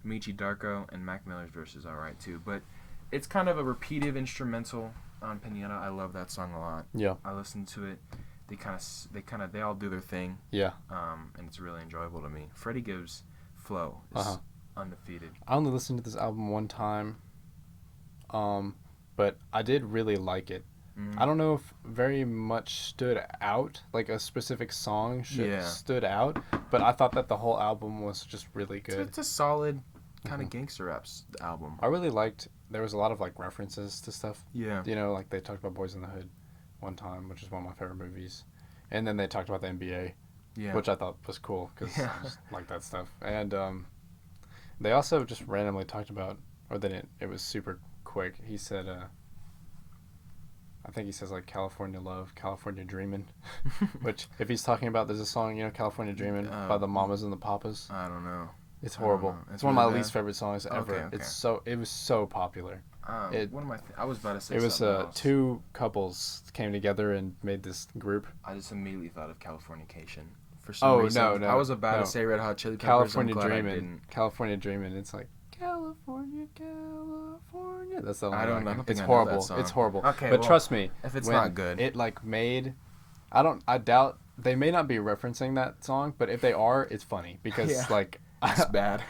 Michi Darko, and Mac Miller's verse is alright too. But it's kind of a repetitive instrumental on Pinata. I love that song a lot. Yeah. I listen to it. They all do their thing. Yeah. And it's really enjoyable to me. Freddie Gibbs' flow is undefeated. I only listened to this album one time, but I did really like it. I don't know if very much stood out, like a specific song stood out, but I thought that the whole album was just really good. It's a solid kind of gangster rap album. I really liked, there was a lot of like references to stuff. Yeah. You know, like they talked about Boys in the Hood one time, which is one of my favorite movies. And then they talked about the NBA, which I thought was cool because I just like that stuff. And they also just randomly talked about, or they didn't, it was super quick. He said, I think he says like California Love, California Dreamin', which if he's talking about, there's a song, you know, California Dreamin' by the Mamas and the Papas. I don't know. It's horrible. It's one of my least favorite songs ever. Okay. It was so popular. I was about to say it was something else. 2 couples came together and made this group. I just immediately thought of Californication. For some reason. No. I was about to say Red Hot Chili Peppers. California I'm glad I Dreamin'. didn't. California Dreamin'. It's like California, California. That's the one. I don't think it's I know horrible. that song. It's horrible. Okay, but well, trust me, if it's when not good, it like made. I doubt they may not be referencing that song, but if they are, it's funny because like it's bad.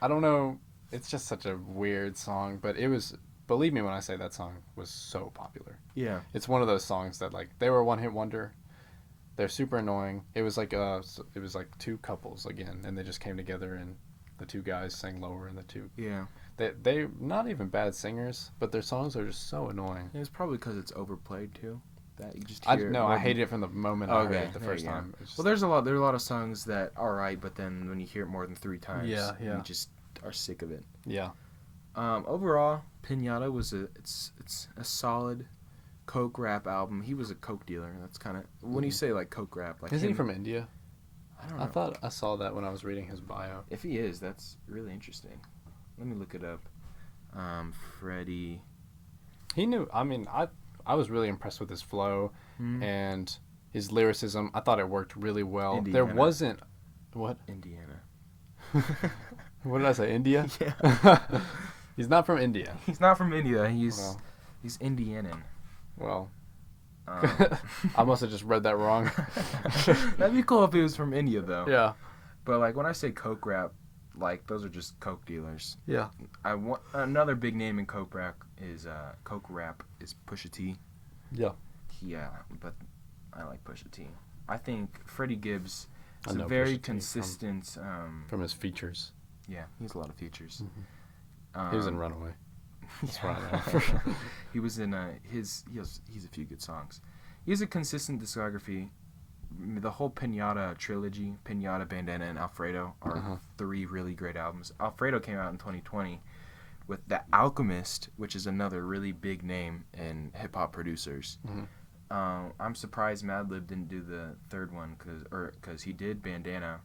I don't know. It's just such a weird song, but it was. Believe me when I say that song was so popular. Yeah. It's one of those songs that like they were a one-hit wonder. They're super annoying. It was like 2 couples again, and they just came together and the 2 guys sang lower and the 2. Yeah. They're not even bad singers, but their songs are just so annoying. It's probably because it's overplayed too. That you just hear. I hated it from the moment I heard it the there first you go. time. Just, Well, there are a lot of songs that are right, but then when you hear it more than 3 times, you just are sick of it. Yeah. Overall, Pinata was it's a solid coke rap album. He was a coke dealer. That's kind of when you say like coke rap, like isn't he from India? I don't know. I thought I saw that when I was reading his bio. If he is, that's really interesting. Let me look it up. Freddie. He knew. I mean, I was really impressed with his flow and his lyricism. I thought it worked really well. Indiana. There wasn't what? Indiana. What did I say? India? Yeah. He's not from India. He's not from India. He's Indianan. Well, I must have just read that wrong. That'd be cool if he was from India, though. Yeah. But like when I say coke rap, like those are just coke dealers. Yeah. I want another big name in coke rap is Pusha T. Yeah. Yeah, but I like Pusha T. I think Freddie Gibbs is a very Pusha T consistent. From his features. Yeah, he has a lot of features. He was in Runaway. He was in he's a few good songs. He has a consistent discography, the whole Pinata trilogy, Pinata, Bandana, and Alfredo, are 3 really great albums. Alfredo came out in 2020 with The Alchemist, which is another really big name in hip hop producers. I'm surprised Madlib didn't do the third one because he did Bandana.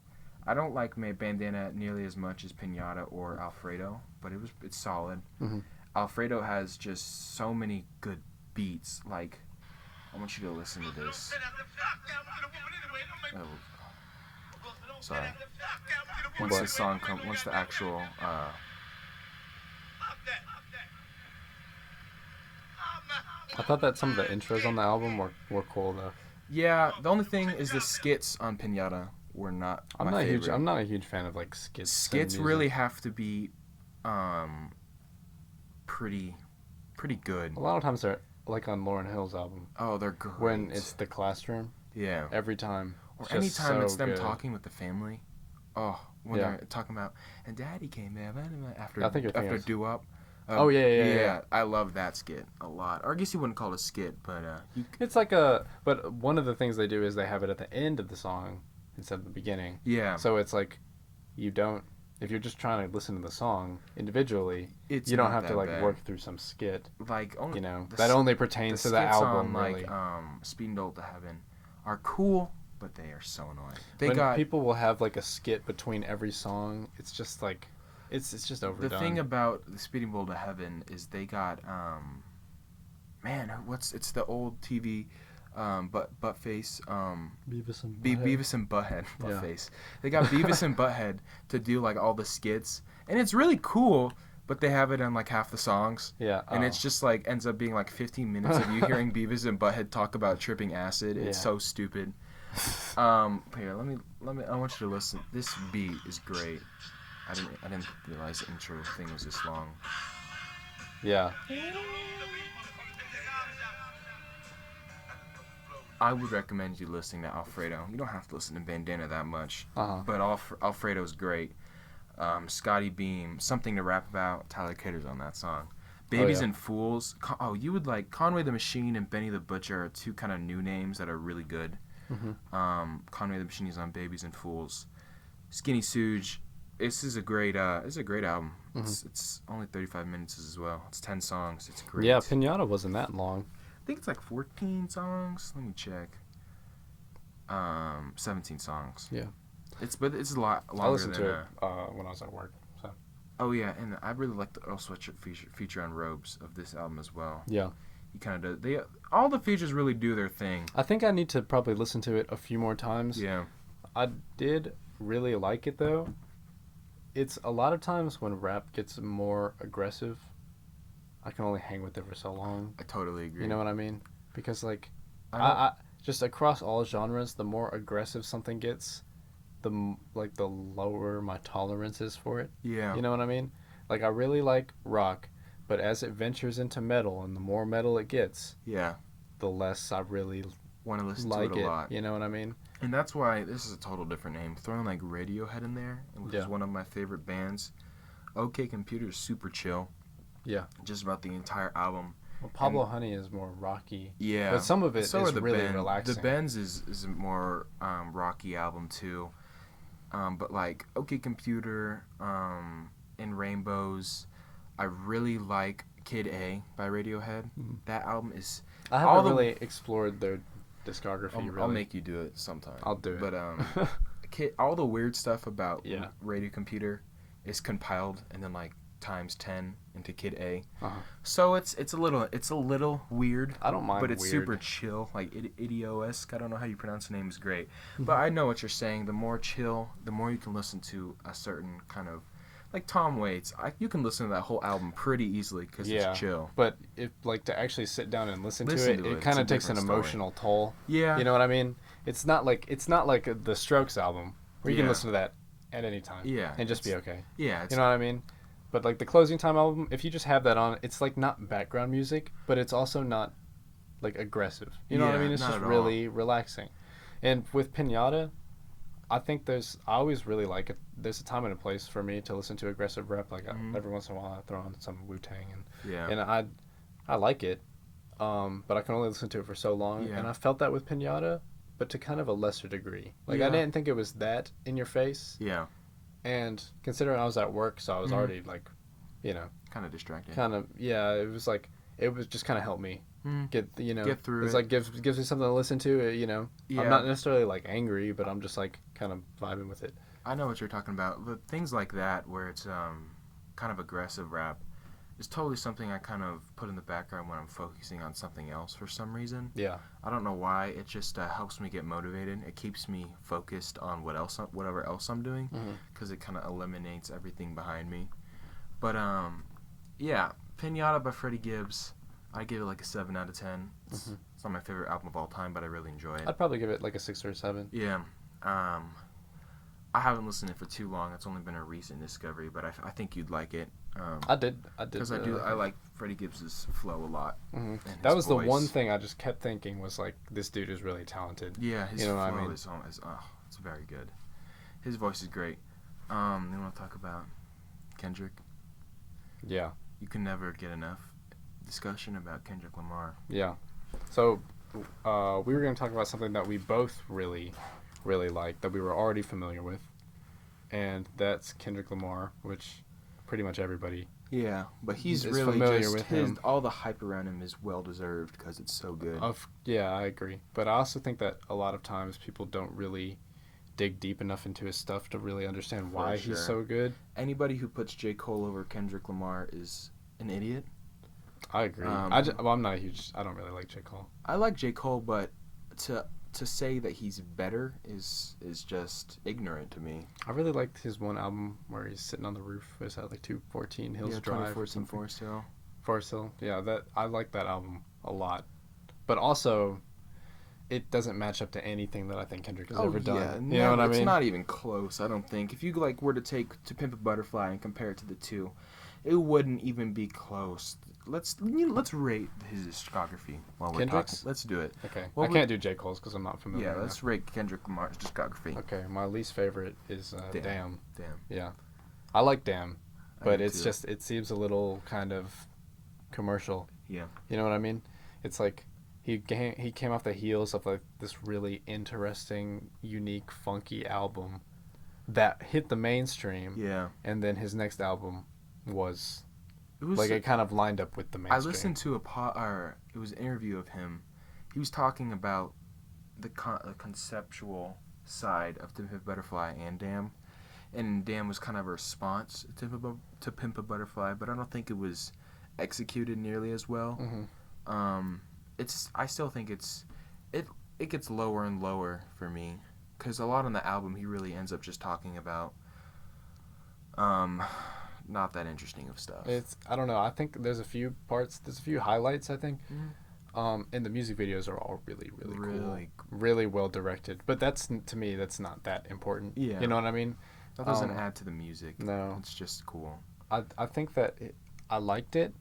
I don't like Bandana nearly as much as Pinata or Alfredo, but it's solid. Alfredo has just so many good beats. Like, I want you to listen to this. Oh, sorry. Once the actual I thought that some of the intros on the album were cool though. Yeah, the only thing is the skits on Pinata were not my favorite. I'm not a huge fan of like skits. Skits really have to be pretty good. A lot of times they're like on Lauryn Hill's album. Oh, they're great. When it's the classroom. Yeah. Every time. Or anytime it's them talking with the family. Oh, when they're talking about, and Daddy came in after doo-wop. Yeah. I love that skit a lot. Or I guess you wouldn't call it a skit, but it's like but one of the things they do is they have it at the end of the song instead of the beginning. Yeah. So it's like if you're just trying to listen to the song individually, you don't have to like work through some skit. Like that only pertains to the album. On, really. Speed and Dolt to Heaven are cool, but they are so annoying. People will have like a skit between every song. It's just like it's just overdone. The thing about the Speeding Bull to Heaven is they got it's the old TV butt face Beavis and Butthead. Beavis and Butthead butt face. They got Beavis and Butthead to do like all the skits, and it's really cool. But they have it on like half the songs. Yeah. And it's just like ends up being like 15 minutes of you hearing Beavis and Butthead talk about tripping acid. It's so stupid. Here, I want you to listen. This beat is great. I didn't realize the intro thing was this long. Yeah. I would recommend you listening to Alfredo. You don't have to listen to Bandana that much. But Alfredo's great. Scotty Beam, Something to Rap About, Tyler Kitter's on that song. Babies and Fools. You would like Conway the Machine and Benny the Butcher are 2 kind of new names that are really good. Conway the Machine is on Babies and Fools. Skinny Suge. This is a great album. It's only 35 minutes as well. It's 10 songs. It's great. Yeah, Pinata wasn't that long. I think it's like 14 songs. Let me check. 17 songs. Yeah. It's a lot longer. I listened to it when I was at work. So. Oh yeah, and I really like the Earl Sweatshirt feature on Robes of this album as well. Yeah. He kind of does. All the features really do their thing. I think I need to probably listen to it a few more times. Yeah. I did really like it though. It's a lot of times when rap gets more aggressive, I can only hang with it for so long. I totally agree. You know what I mean? Because like, I just across all genres, the more aggressive something gets, the lower my tolerance is for it. Yeah. You know what I mean? Like I really like rock, but as it ventures into metal and the more metal it gets, the less I really want to listen like to it a lot. You know what I mean? And that's why this is a total different name. Throwing like Radiohead in there, which is one of my favorite bands. OK Computer is super chill. Yeah. Just about the entire album. Well, Pablo Honey is more rocky. Yeah. But some of it is really relaxing. The Benz is a more rocky album too. But like OK Computer, and Rainbows, I really like Kid A by Radiohead. That album is. I haven't really explored their discography. I'll make you do it sometime. I'll do it. But all the weird stuff about Radio Computer is compiled and then like times 10 into Kid A. So it's a little weird. I don't mind, but it's weird. super chill, like Idiosque. I don't know how you pronounce the name. Is great, but I know what you're saying. The more chill, the more you can listen to a certain kind of. Like Tom Waits, you can listen to that whole album pretty easily because it's chill. But if like to actually sit down and listen to it, it kind of takes an emotional toll. Yeah, you know what I mean. It's not like the Strokes album where you can listen to that at any time. Yeah, and just be okay. Yeah, you know what I mean. But like the Closing Time album, if you just have that on, it's like not background music, but it's also not like aggressive. You know what I mean? It's just really relaxing. And with Pinata, I think I always really like it. There's a time and a place for me to listen to aggressive rap. Like every once in a while, I throw on some Wu-Tang and I like it, but I can only listen to it for so long. Yeah. And I felt that with Pinata, but to kind of a lesser degree. Like, Yeah. I didn't think it was that in your face. Yeah. And considering I was at work, so I was already, like, you know, Kind of distracted. kind of, yeah, it was like, it was just kind of helped me get, you know, Get through it's it. like gives me something to listen to, you know. Yeah. I'm not necessarily, like, angry, but I'm just, like, kind of vibing with it. I know what you're talking about. But things like that, where it's kind of aggressive rap, is totally something I kind of put in the background when I'm focusing on something else for some reason. Yeah. I don't know why. It just helps me get motivated. It keeps me focused on whatever else I'm doing, because it kind of eliminates everything behind me. But yeah, Pinata by Freddie Gibbs, I give it like a 7 out of 10. It's not my favorite album of all time, but I really enjoy it. I'd probably give it like a 6 or a 7. Yeah. I haven't listened to it for too long. It's only been a recent discovery, but I think you'd like it. I did. Because I like Freddie Gibbs's flow a lot. and That his was voice. the one thing I just kept thinking was like, this dude is really talented. Yeah, his You know flow what I mean? is it's very good. His voice is great. You want to talk about Kendrick? Yeah. You can never get enough discussion about Kendrick Lamar. Yeah. So, we were going to talk about something that we both really, really like, that we were already familiar with, and that's Kendrick Lamar, which pretty much everybody. Yeah, but he's is really familiar just with him. all the hype around him is well deserved because it's so good. Yeah, I agree. But I also think that a lot of times people don't really dig deep enough into his stuff to really understand why sure. he's so good. Anybody who puts J. Cole over Kendrick Lamar is an idiot. I agree. I'm not a huge. I don't really like J. Cole. I like J. Cole, but to say that he's better is just ignorant to me. I really liked his one album where he's sitting on the roof. Is that like 214 Hills Drive? 24 Forest Hill. Forest Hill. Yeah, I like that album a lot. But also, it doesn't match up to anything that I think Kendrick has ever done. You know what I mean? It's not even close, I don't think. If you like were to take To Pimp a Butterfly and compare it to the two, it wouldn't even be close. Let's rate his discography while we're Kendrick's? talking. Let's do it. Okay. Well, I can't do J. Cole's because I'm not familiar. Yeah, enough. let's rate Kendrick Lamar's discography. Okay, my least favorite is Damn. Damn. Yeah. I like Damn, I but do it's too. just, it seems a little kind of commercial. Yeah. You know what I mean? It's like he came off the heels of like this really interesting, unique, funky album that hit the mainstream. Yeah. And then his next album was It was like, it kind of lined up with the mainstream. I listened to it was an interview of him. He was talking about the conceptual side of To Pimp a Butterfly and Damn. And Damn was kind of a response to Pimp a Butterfly, but I don't think it was executed nearly as well. I still think it gets lower and lower for me, because a lot on the album he really ends up just talking about not that interesting of stuff. I don't know. I think there's a few highlights, I think. And the music videos are all really, really cool. Really well directed. But to me, that's not that important. Yeah. You know what I mean? That doesn't add to the music. No. It's just cool. I think that I liked it.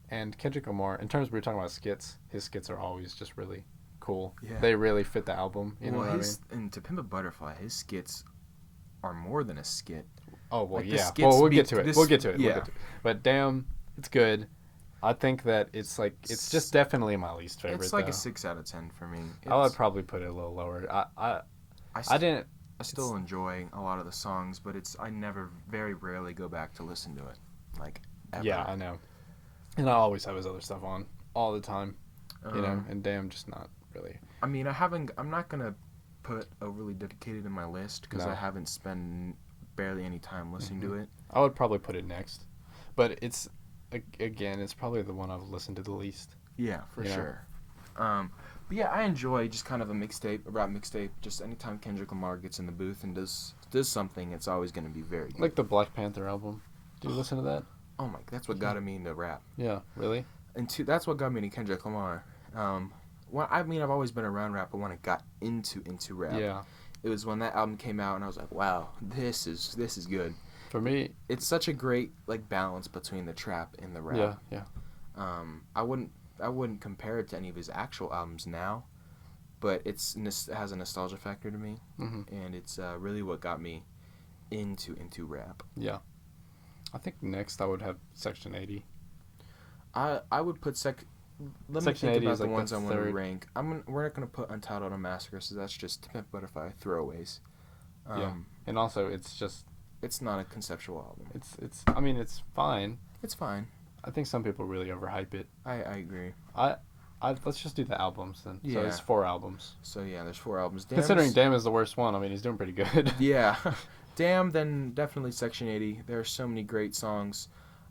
And Kendrick Lamar, in terms of we were talking about skits, his skits are always just really cool. Yeah. They really fit the album. You know what I mean? And To Pimp a Butterfly, his skits are more than a skit. Oh, well, Like, the yeah. skits Well, we'll be- get to it. this- We'll get to it. yeah. But Damn, it's good. I think that it's just definitely my least favorite. It's like though. a 6 out of 10 for me. I would probably put it a little lower. I still enjoy a lot of the songs, but I very rarely go back to listen to it. Like, ever. Yeah, I know. And I always have his other stuff on all the time, you know. And Damn, just not really. I mean, I'm not gonna put Overly Dedicated in my list because I haven't spent barely any time listening to it. I would probably put it next, but it's probably the one I've listened to the least. Yeah, for sure. But yeah, I enjoy just kind of a rap mixtape. Just anytime Kendrick Lamar gets in the booth and does something, it's always gonna be very good. Like the Black Panther album. Did you listen to that? Oh my, that's what got me into rap. Yeah, really? And that's what got me into Kendrick Lamar. I've always been around rap, but when I got into rap, it was when that album came out, and I was like, wow, this is good. For me, it's such a great balance between the trap and the rap. Yeah. I wouldn't compare it to any of his actual albums now, but it has a nostalgia factor to me, and it's really what got me into rap. Yeah. I think next I would have Section 80. I would put let me Section think 80 about is the like ones the I want to third. rank. We're not gonna put Untitled on Massacre, so that's just To Pimp a Butterfly throwaways. Yeah, and also it's just It's not a conceptual album. it's. I mean, it's fine. It's fine. I think some people really overhype it. I agree. Let's just do the albums then. So Yeah. it's 4 albums. So yeah, there's 4 albums. Considering Damn is the worst one, I mean, he's doing pretty good. Yeah. Damn, then definitely Section 80. There are so many great songs.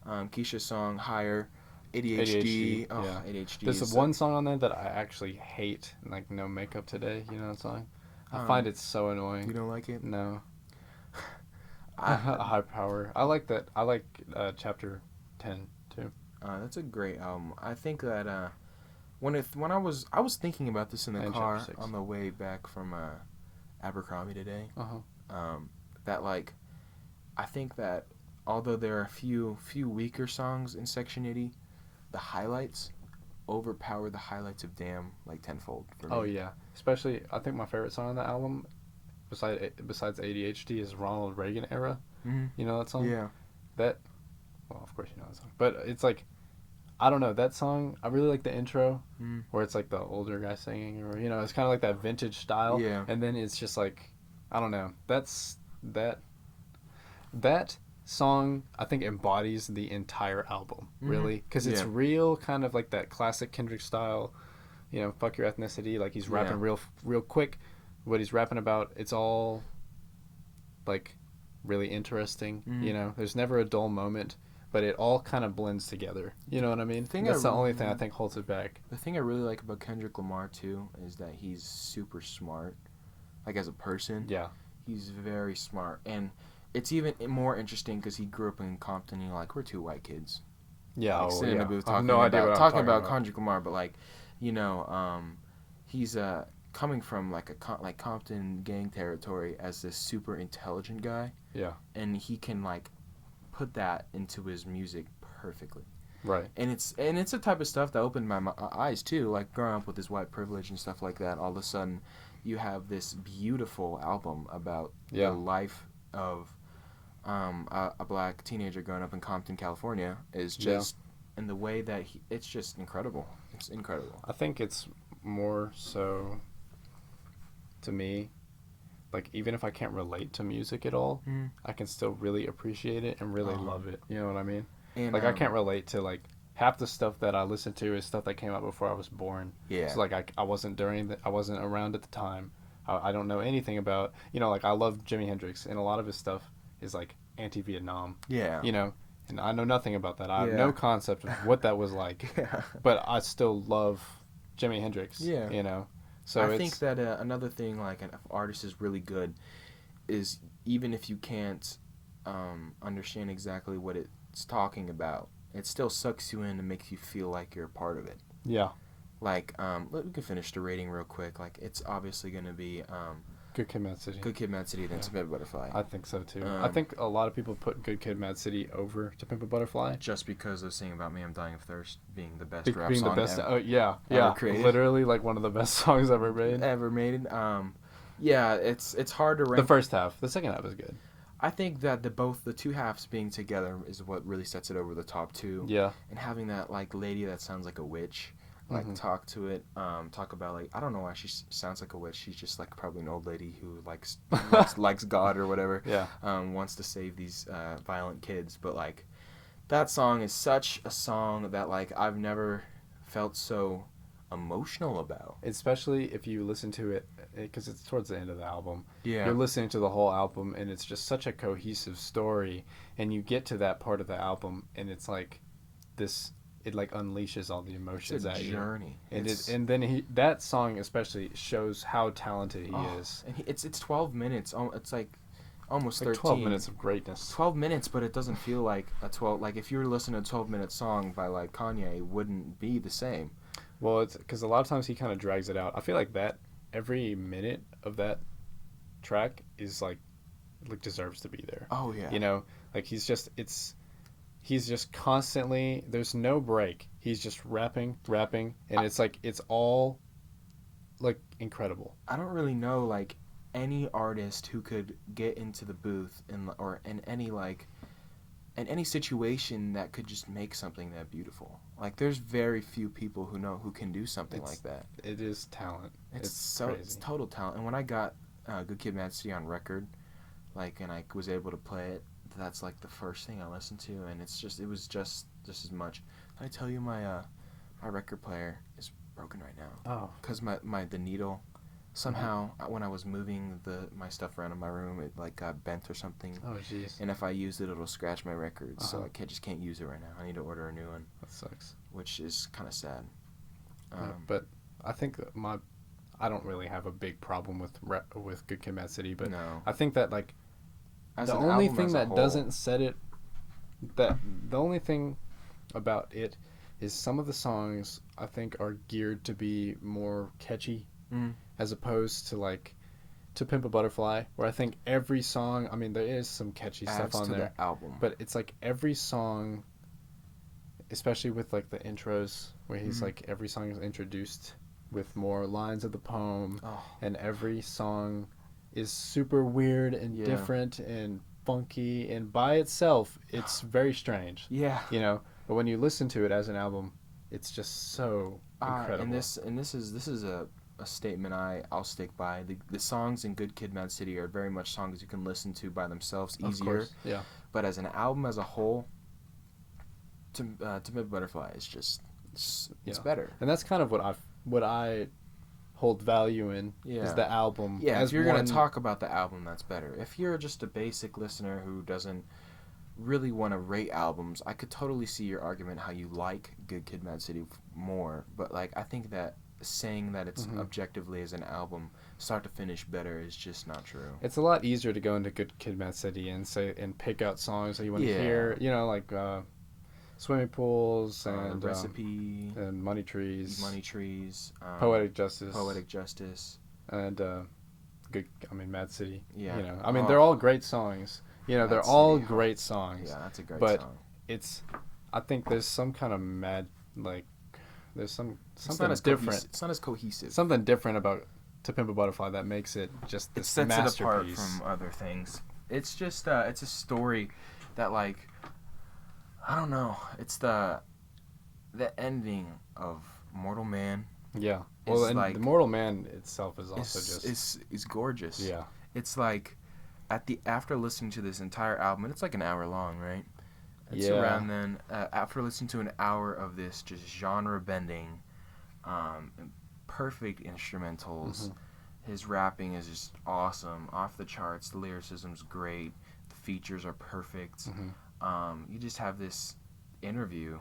Keisha's song, Higher, ADHD. Oh, yeah. ADHD. There's one song on there that I actually hate, like No Makeup Today. You know that song? I find it so annoying. You don't like it? No. High Power. I like that. I like Chapter 10 too. That's a great album. I think that when I was thinking about this in the And car Chapter 6. on the way back from Abercrombie today. Uh-huh. That like, I think that although there are a few weaker songs in Section 80, the highlights overpower the highlights of Damn like tenfold for me. Oh yeah. Especially, I think my favorite song on the album, besides ADHD, is Ronald Reagan Era. Mm-hmm. You know that song? Yeah. Well, of course you know that song. But it's like, I don't know, that song, I really like the intro, where it's like the older guy singing, or, you know, it's kind of like that vintage style. Yeah. And then it's just like, I don't know, that song, I think, embodies the entire album, really. Because it's real kind of like that classic Kendrick style, you know, fuck your ethnicity, like he's rapping real quick. What he's rapping about, it's all, like, really interesting, you know. There's never a dull moment. But it all kind of blends together. You know what I mean? That's the only thing I think holds it back. The thing I really like about Kendrick Lamar, too, is that he's super smart. Like, as a person. Yeah. He's very smart. And it's even more interesting because he grew up in Compton. And you're like, we're 2 white kids. Yeah. Like, sitting in the booth talking about Kendrick Lamar. But, like, you know, he's coming from, like, Compton gang territory as this super intelligent guy. Yeah. And he can, like, put that into his music perfectly. Right. And it's the type of stuff that opened my eyes too, like growing up with his white privilege and stuff like that. All of a sudden you have this beautiful album about the life of a black teenager growing up in Compton, California, is just in the way that it's just incredible. It's incredible. I think it's more so, to me, like, even if I can't relate to music at all, I can still really appreciate it and really love it. You know what I mean? And, like, I can't relate to, like, half the stuff that I listen to is stuff that came out before I was born. Yeah. So, like, I wasn't around at the time. I don't know anything about, you know, like, I love Jimi Hendrix, and a lot of his stuff is, like, anti-Vietnam. Yeah. You know? And I know nothing about that. I have no concept of what that was like. But I still love Jimi Hendrix. Yeah. You know? So I think that another thing, like, an artist is really good, is even if you can't understand exactly what it's talking about, it still sucks you in and makes you feel like you're a part of it. Yeah. Like, we can finish the rating real quick. Like, it's obviously going to be Good Kid, Mad City. Good Kid, Mad City, then To Pimp a Butterfly. I think so, too. I think a lot of people put Good Kid, Mad City over To Pimp a Butterfly. Just because of Sing About Me, I'm Dying of Thirst being the best rap song ever created. Literally, like, one of the best songs ever made. Yeah, it's hard to rank. The first half. The second half is good. I think that the 2 halves being together is what really sets it over the top, too. Yeah. And having that, like, lady that sounds like a witch, like, talk to it, talk about, like, I don't know why she sounds like a witch. She's just, like, probably an old lady who likes God or whatever. Yeah. Wants to save these violent kids. But, like, that song is such a song that, like, I've never felt so emotional about. Especially if you listen to it, because it's towards the end of the album. Yeah. You're listening to the whole album, and it's just such a cohesive story. And you get to that part of the album, and it's like this... It, like, unleashes all the emotions at you. It's a journey. And then that song especially shows how talented he is. And it's 12 minutes. It's like almost like 13. 12 minutes of greatness. 12 minutes, but it doesn't feel like a 12. Like, if you were listening to a 12-minute song by, like, Kanye, it wouldn't be the same. Well, it's because a lot of times he kind of drags it out. I feel like that every minute of that track is like deserves to be there. Oh yeah. You know, like he's just constantly, there's no break. He's just rapping, and it's like, it's all, like, incredible. I don't really know, like, any artist who could get into the booth or in any, like, and any situation that could just make something that beautiful. Like, there's very few people who can do something like that. It is talent. It's It's crazy. total talent. And when I got Good Kid, Mad City on record, like, and I was able to play it, that's like the first thing I listened to, and it was just as much. Can I tell you my record player is broken right now? Oh. Because the needle, somehow when I was moving my stuff around in my room, it like got bent or something. Oh, jeez. And if I use it, it'll scratch my records, so Uh-huh. I just can't use it right now. I need to order a new one, That sucks. which is kind of sad. But I think I don't really have a big problem with Good Kid, Mad City, but no, I think that like as the an only album thing as a that whole, doesn't set it, that the only thing about it is some of the songs I think are geared to be more catchy, as opposed to like To Pimp a Butterfly, where I think every song, I mean, there is some catchy adds stuff on to there, the album. but it's like every song, especially with like the intros, where he's like every song is introduced with more lines of the poem, and every song is super weird and different and funky, and by itself it's very strange. Yeah. You know, but when you listen to it as an album, it's just so incredible. And this is a statement I'll stick by. The songs in Good Kid, Mad City are very much songs you can listen to by themselves easier. Of course, yeah. But as an album as a whole, To Pimp a Butterfly is just it's better. And that's kind of what I hold value in, is the album. Yeah, if you're going to talk about the album, that's better. If you're just a basic listener who doesn't really want to rate albums, I could totally see your argument how you like Good Kid, Mad City more. But like, I think that saying that it's objectively as an album, start to finish, better is just not true. It's a lot easier to go into Good Kid, Mad City and pick out songs that you want to hear. You know, like Swimming Pools and Recipe and Money Trees, Poetic Poetic Justice, and Mad City. Yeah, you know, I mean, they're all great songs. You know, they're all great songs. Yeah, that's a great song. But I think there's some kind of there's something different. It's not as cohesive. Something different about To Pimp a Butterfly that makes it just this masterpiece. It sets it apart from other things. It's just it's a story that, like, I don't know. It's the ending of Mortal Man. Yeah. Well, and like, the Mortal Man itself is also is gorgeous. Yeah. It's like after listening to this entire album, and it's like an hour long, right? It's yeah. around then. After listening to an hour of this just genre bending, perfect instrumentals, his rapping is just awesome, off the charts. The lyricism's great. The features are perfect. You just have this interview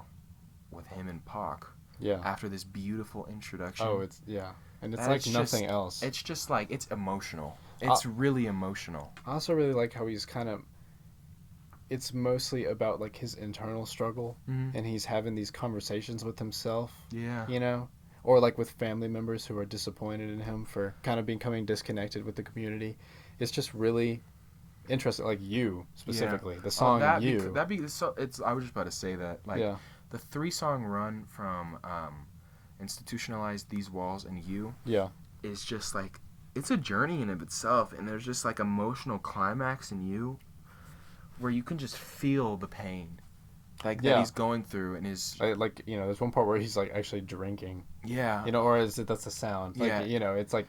with him and Pac. Yeah. After this beautiful introduction. Oh, and it's like nothing else. It's just like, it's emotional. It's really emotional. I also really like how he's it's mostly about like his internal struggle, and he's having these conversations with himself. Yeah. You know, or like with family members who are disappointed in him for kind of becoming disconnected with the community. It's just really interesting. Like You specifically, the song You. I was just about to say that. Like, the 3-song run from Institutionalized, These Walls, and You. Yeah. Is just like, it's a journey in of itself, and there's just like emotional climax in You, where you can just feel the pain, like that he's going through, and his like, you know, there's one part where he's like actually drinking. Yeah. You know, or that's the sound. Like, yeah. You know, it's like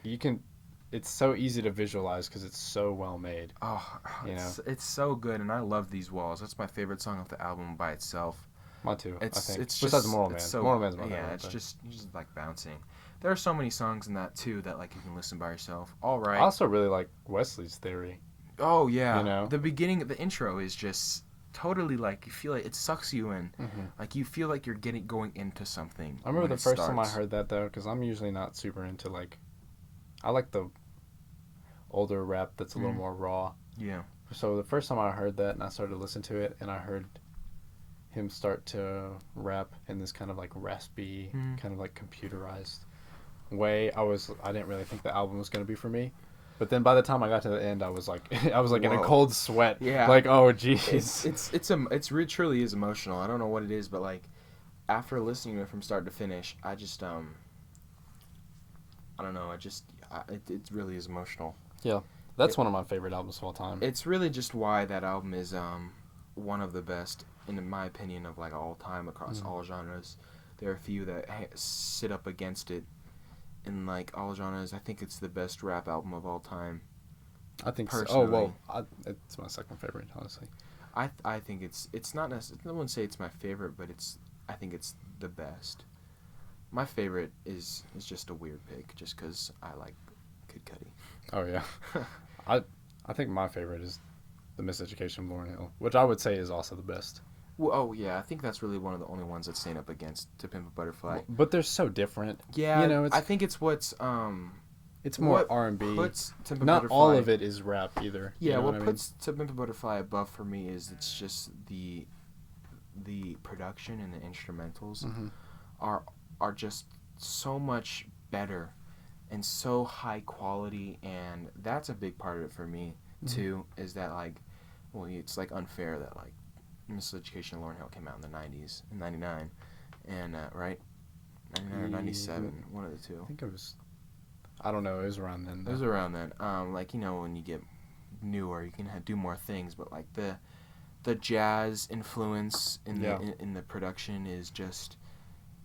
it's so easy to visualize because it's so well made. Oh, it's so good, and I love These Walls. That's my favorite song off the album by itself. Mine too. I think. It's besides just, Moral Man. Moral Man's my favorite. Yeah, it's just like bouncing. There are so many songs in that too that like you can listen by yourself. All right. I also really like Wesley's Theory. Oh yeah. You know, the beginning, the intro is just totally like, you feel like it sucks you in. Like you feel like you're going into something. I remember the first time I heard that though, because I'm usually not super into like, I like the older rap that's a little more raw. Yeah. So the first time I heard that and I started to listen to it and I heard him start to rap in this kind of like raspy, kind of like computerized way, I didn't really think the album was going to be for me. But then by the time I got to the end, I was like in a cold sweat. Yeah. Like, oh jeez. It truly is emotional. I don't know what it is, but like after listening to it from start to finish, I just I don't know, it really is emotional. Yeah. That's one of my favorite albums of all time. It's really just why that album is one of the best, in my opinion, of like all time across all genres. There are a few that sit up against it in like all genres. I think it's the best rap album of all time. I think so. Personally. Oh well, it's my second favorite, honestly. I think it's not necessarily. I wouldn't say it's my favorite, but I think it's the best. My favorite is just a weird pick, just because I like Kid Cudi. Oh yeah, I think my favorite is The Miseducation of Lauryn Hill, which I would say is also the best. Well, oh yeah, I think that's really one of the only ones that's stand up against To Pimp a Butterfly. But they're so different. Yeah, you know, I think it's what's it's more what R&B. puts To Pimp a Not Butterfly, all of it is rap either. Yeah, you know what I mean? puts To Pimp a Butterfly above for me is it's just the production and the instrumentals are just so much better and so high quality, and that's a big part of it for me too. Is that like, well, it's like unfair that like Miseducation of Lauryn Hill came out in the 90s, in 99, and right, 99 or 97, one of the two. I think it was. I don't know. It was around then. It was around then. Like, you know, when you get newer, you can do more things, but like the jazz influence in the production is just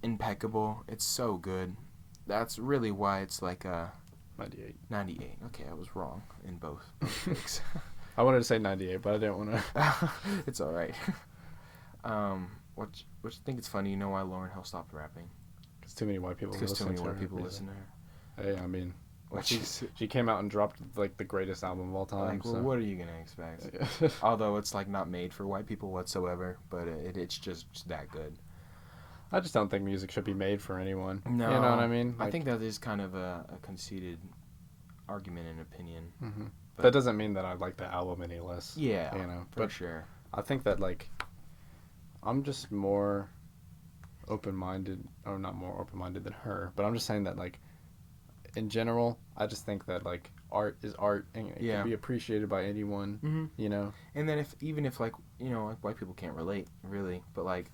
impeccable. It's so good. That's really why it's like 98. 98. Okay, I was wrong in both picks. I wanted to say 98, but I didn't want to. It's all right. Which I think it's funny. You know why Lauryn Hill stopped rapping? Because too many white people. Because too many white people listen to her. Hey, I mean, she came out and dropped like the greatest album of all time. Like, well, so. what are you gonna expect? Although it's like not made for white people whatsoever, but it's just that good. I just don't think music should be made for anyone. No, you know what I mean? I think that is kind of a conceited argument and opinion. Mm-hmm. That doesn't mean that I like the album any less. Yeah, you know, for sure. I think that like I'm just more open-minded, or not more open-minded than her, but I'm just saying that like in general, I just think that like art is art and it can be appreciated by anyone. You know. And then even if like, you know, like white people can't relate really, but like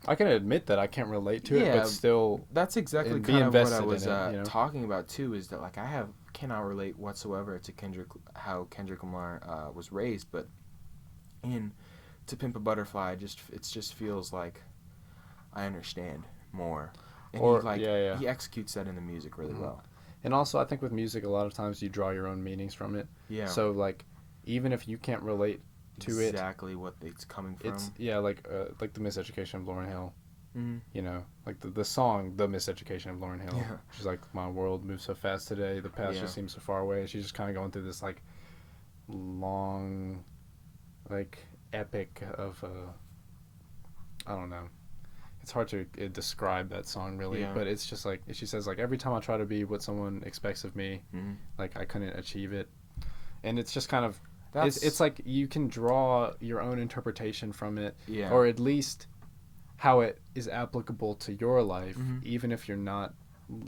I can admit that I can't relate to it, but still that's exactly kind of what I was talking about too, is that like I cannot relate whatsoever to how Kendrick Lamar was raised, but in To Pimp a Butterfly, it just feels like I understand more. And he executes that in the music really well. And also, I think with music, a lot of times you draw your own meanings from it. Yeah. So, like, even if you can't relate to exactly what it's coming from. It's, like The Miseducation of Lauryn Hill. Mm-hmm. You know, like the song, The Miseducation of Lauryn Hill. Yeah. She's like, my world moves so fast today, the past just seems so far away. She's just kind of going through this, like, long, like, epic of, I don't know. It's hard to describe that song really, but it's just like she says, like every time I try to be what someone expects of me, like I couldn't achieve it, and it's just kind of it's like you can draw your own interpretation from it, or at least how it is applicable to your life, even if you're not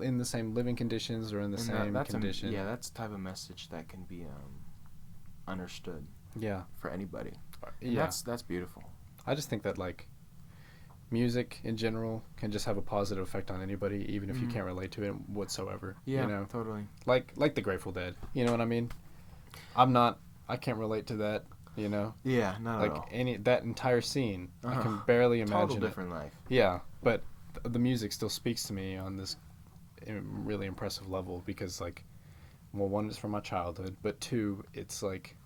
in the same living conditions or in the same condition. That's the type of message that can be understood. For anybody. That's beautiful. I just think that like music in general can just have a positive effect on anybody, even if you can't relate to it whatsoever. Yeah, you know? Totally. Like the Grateful Dead. You know what I mean? I can't relate to that. You know? Yeah, not like at all. That entire scene, I can barely imagine. Total different life. Yeah, but the music still speaks to me on this really impressive level because, like, well, one, it's from my childhood, but two, it's like,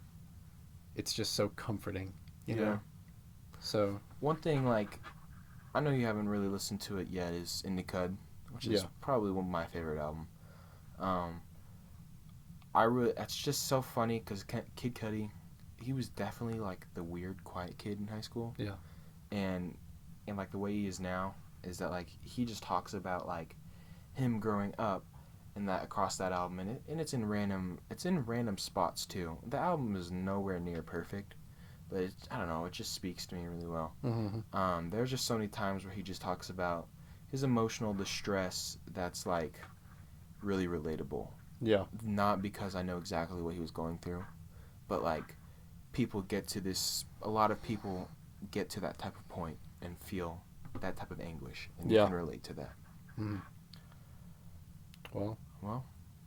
it's just so comforting. You know? So one thing, like, I know you haven't really listened to it yet, is In the Cud, which is probably one of my favorite album. It's just so funny because Kid Cudi, he was definitely like the weird, quiet kid in high school. Yeah. And like the way he is now is that like he just talks about like him growing up and that across that album, and it's in random spots too. The album is nowhere near perfect. But I don't know, it just speaks to me really well. Mm-hmm. There's just so many times where he just talks about his emotional distress that's, like, really relatable. Yeah. Not because I know exactly what he was going through, but, like, a lot of people get to that type of point and feel that type of anguish, and you can relate to that. Mm. Well,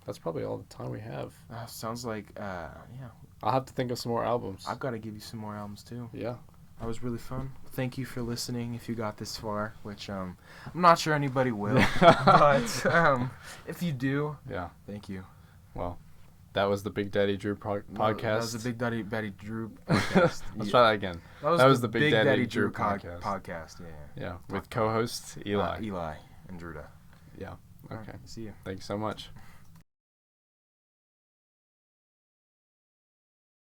that's probably all the time we have. Sounds like, I'll have to think of some more albums. I've got to give you some more albums, too. Yeah. That was really fun. Thank you for listening if you got this far, which I'm not sure anybody will. But if you do, yeah, thank you. Well, that was the Big Daddy Drew podcast. That was the Big Daddy Drew podcast. Let's try that again. That was the Big Daddy Drew podcast. Yeah, with co-host Eli. Eli and Drewda. Yeah. Okay. Right, see you. Thanks so much.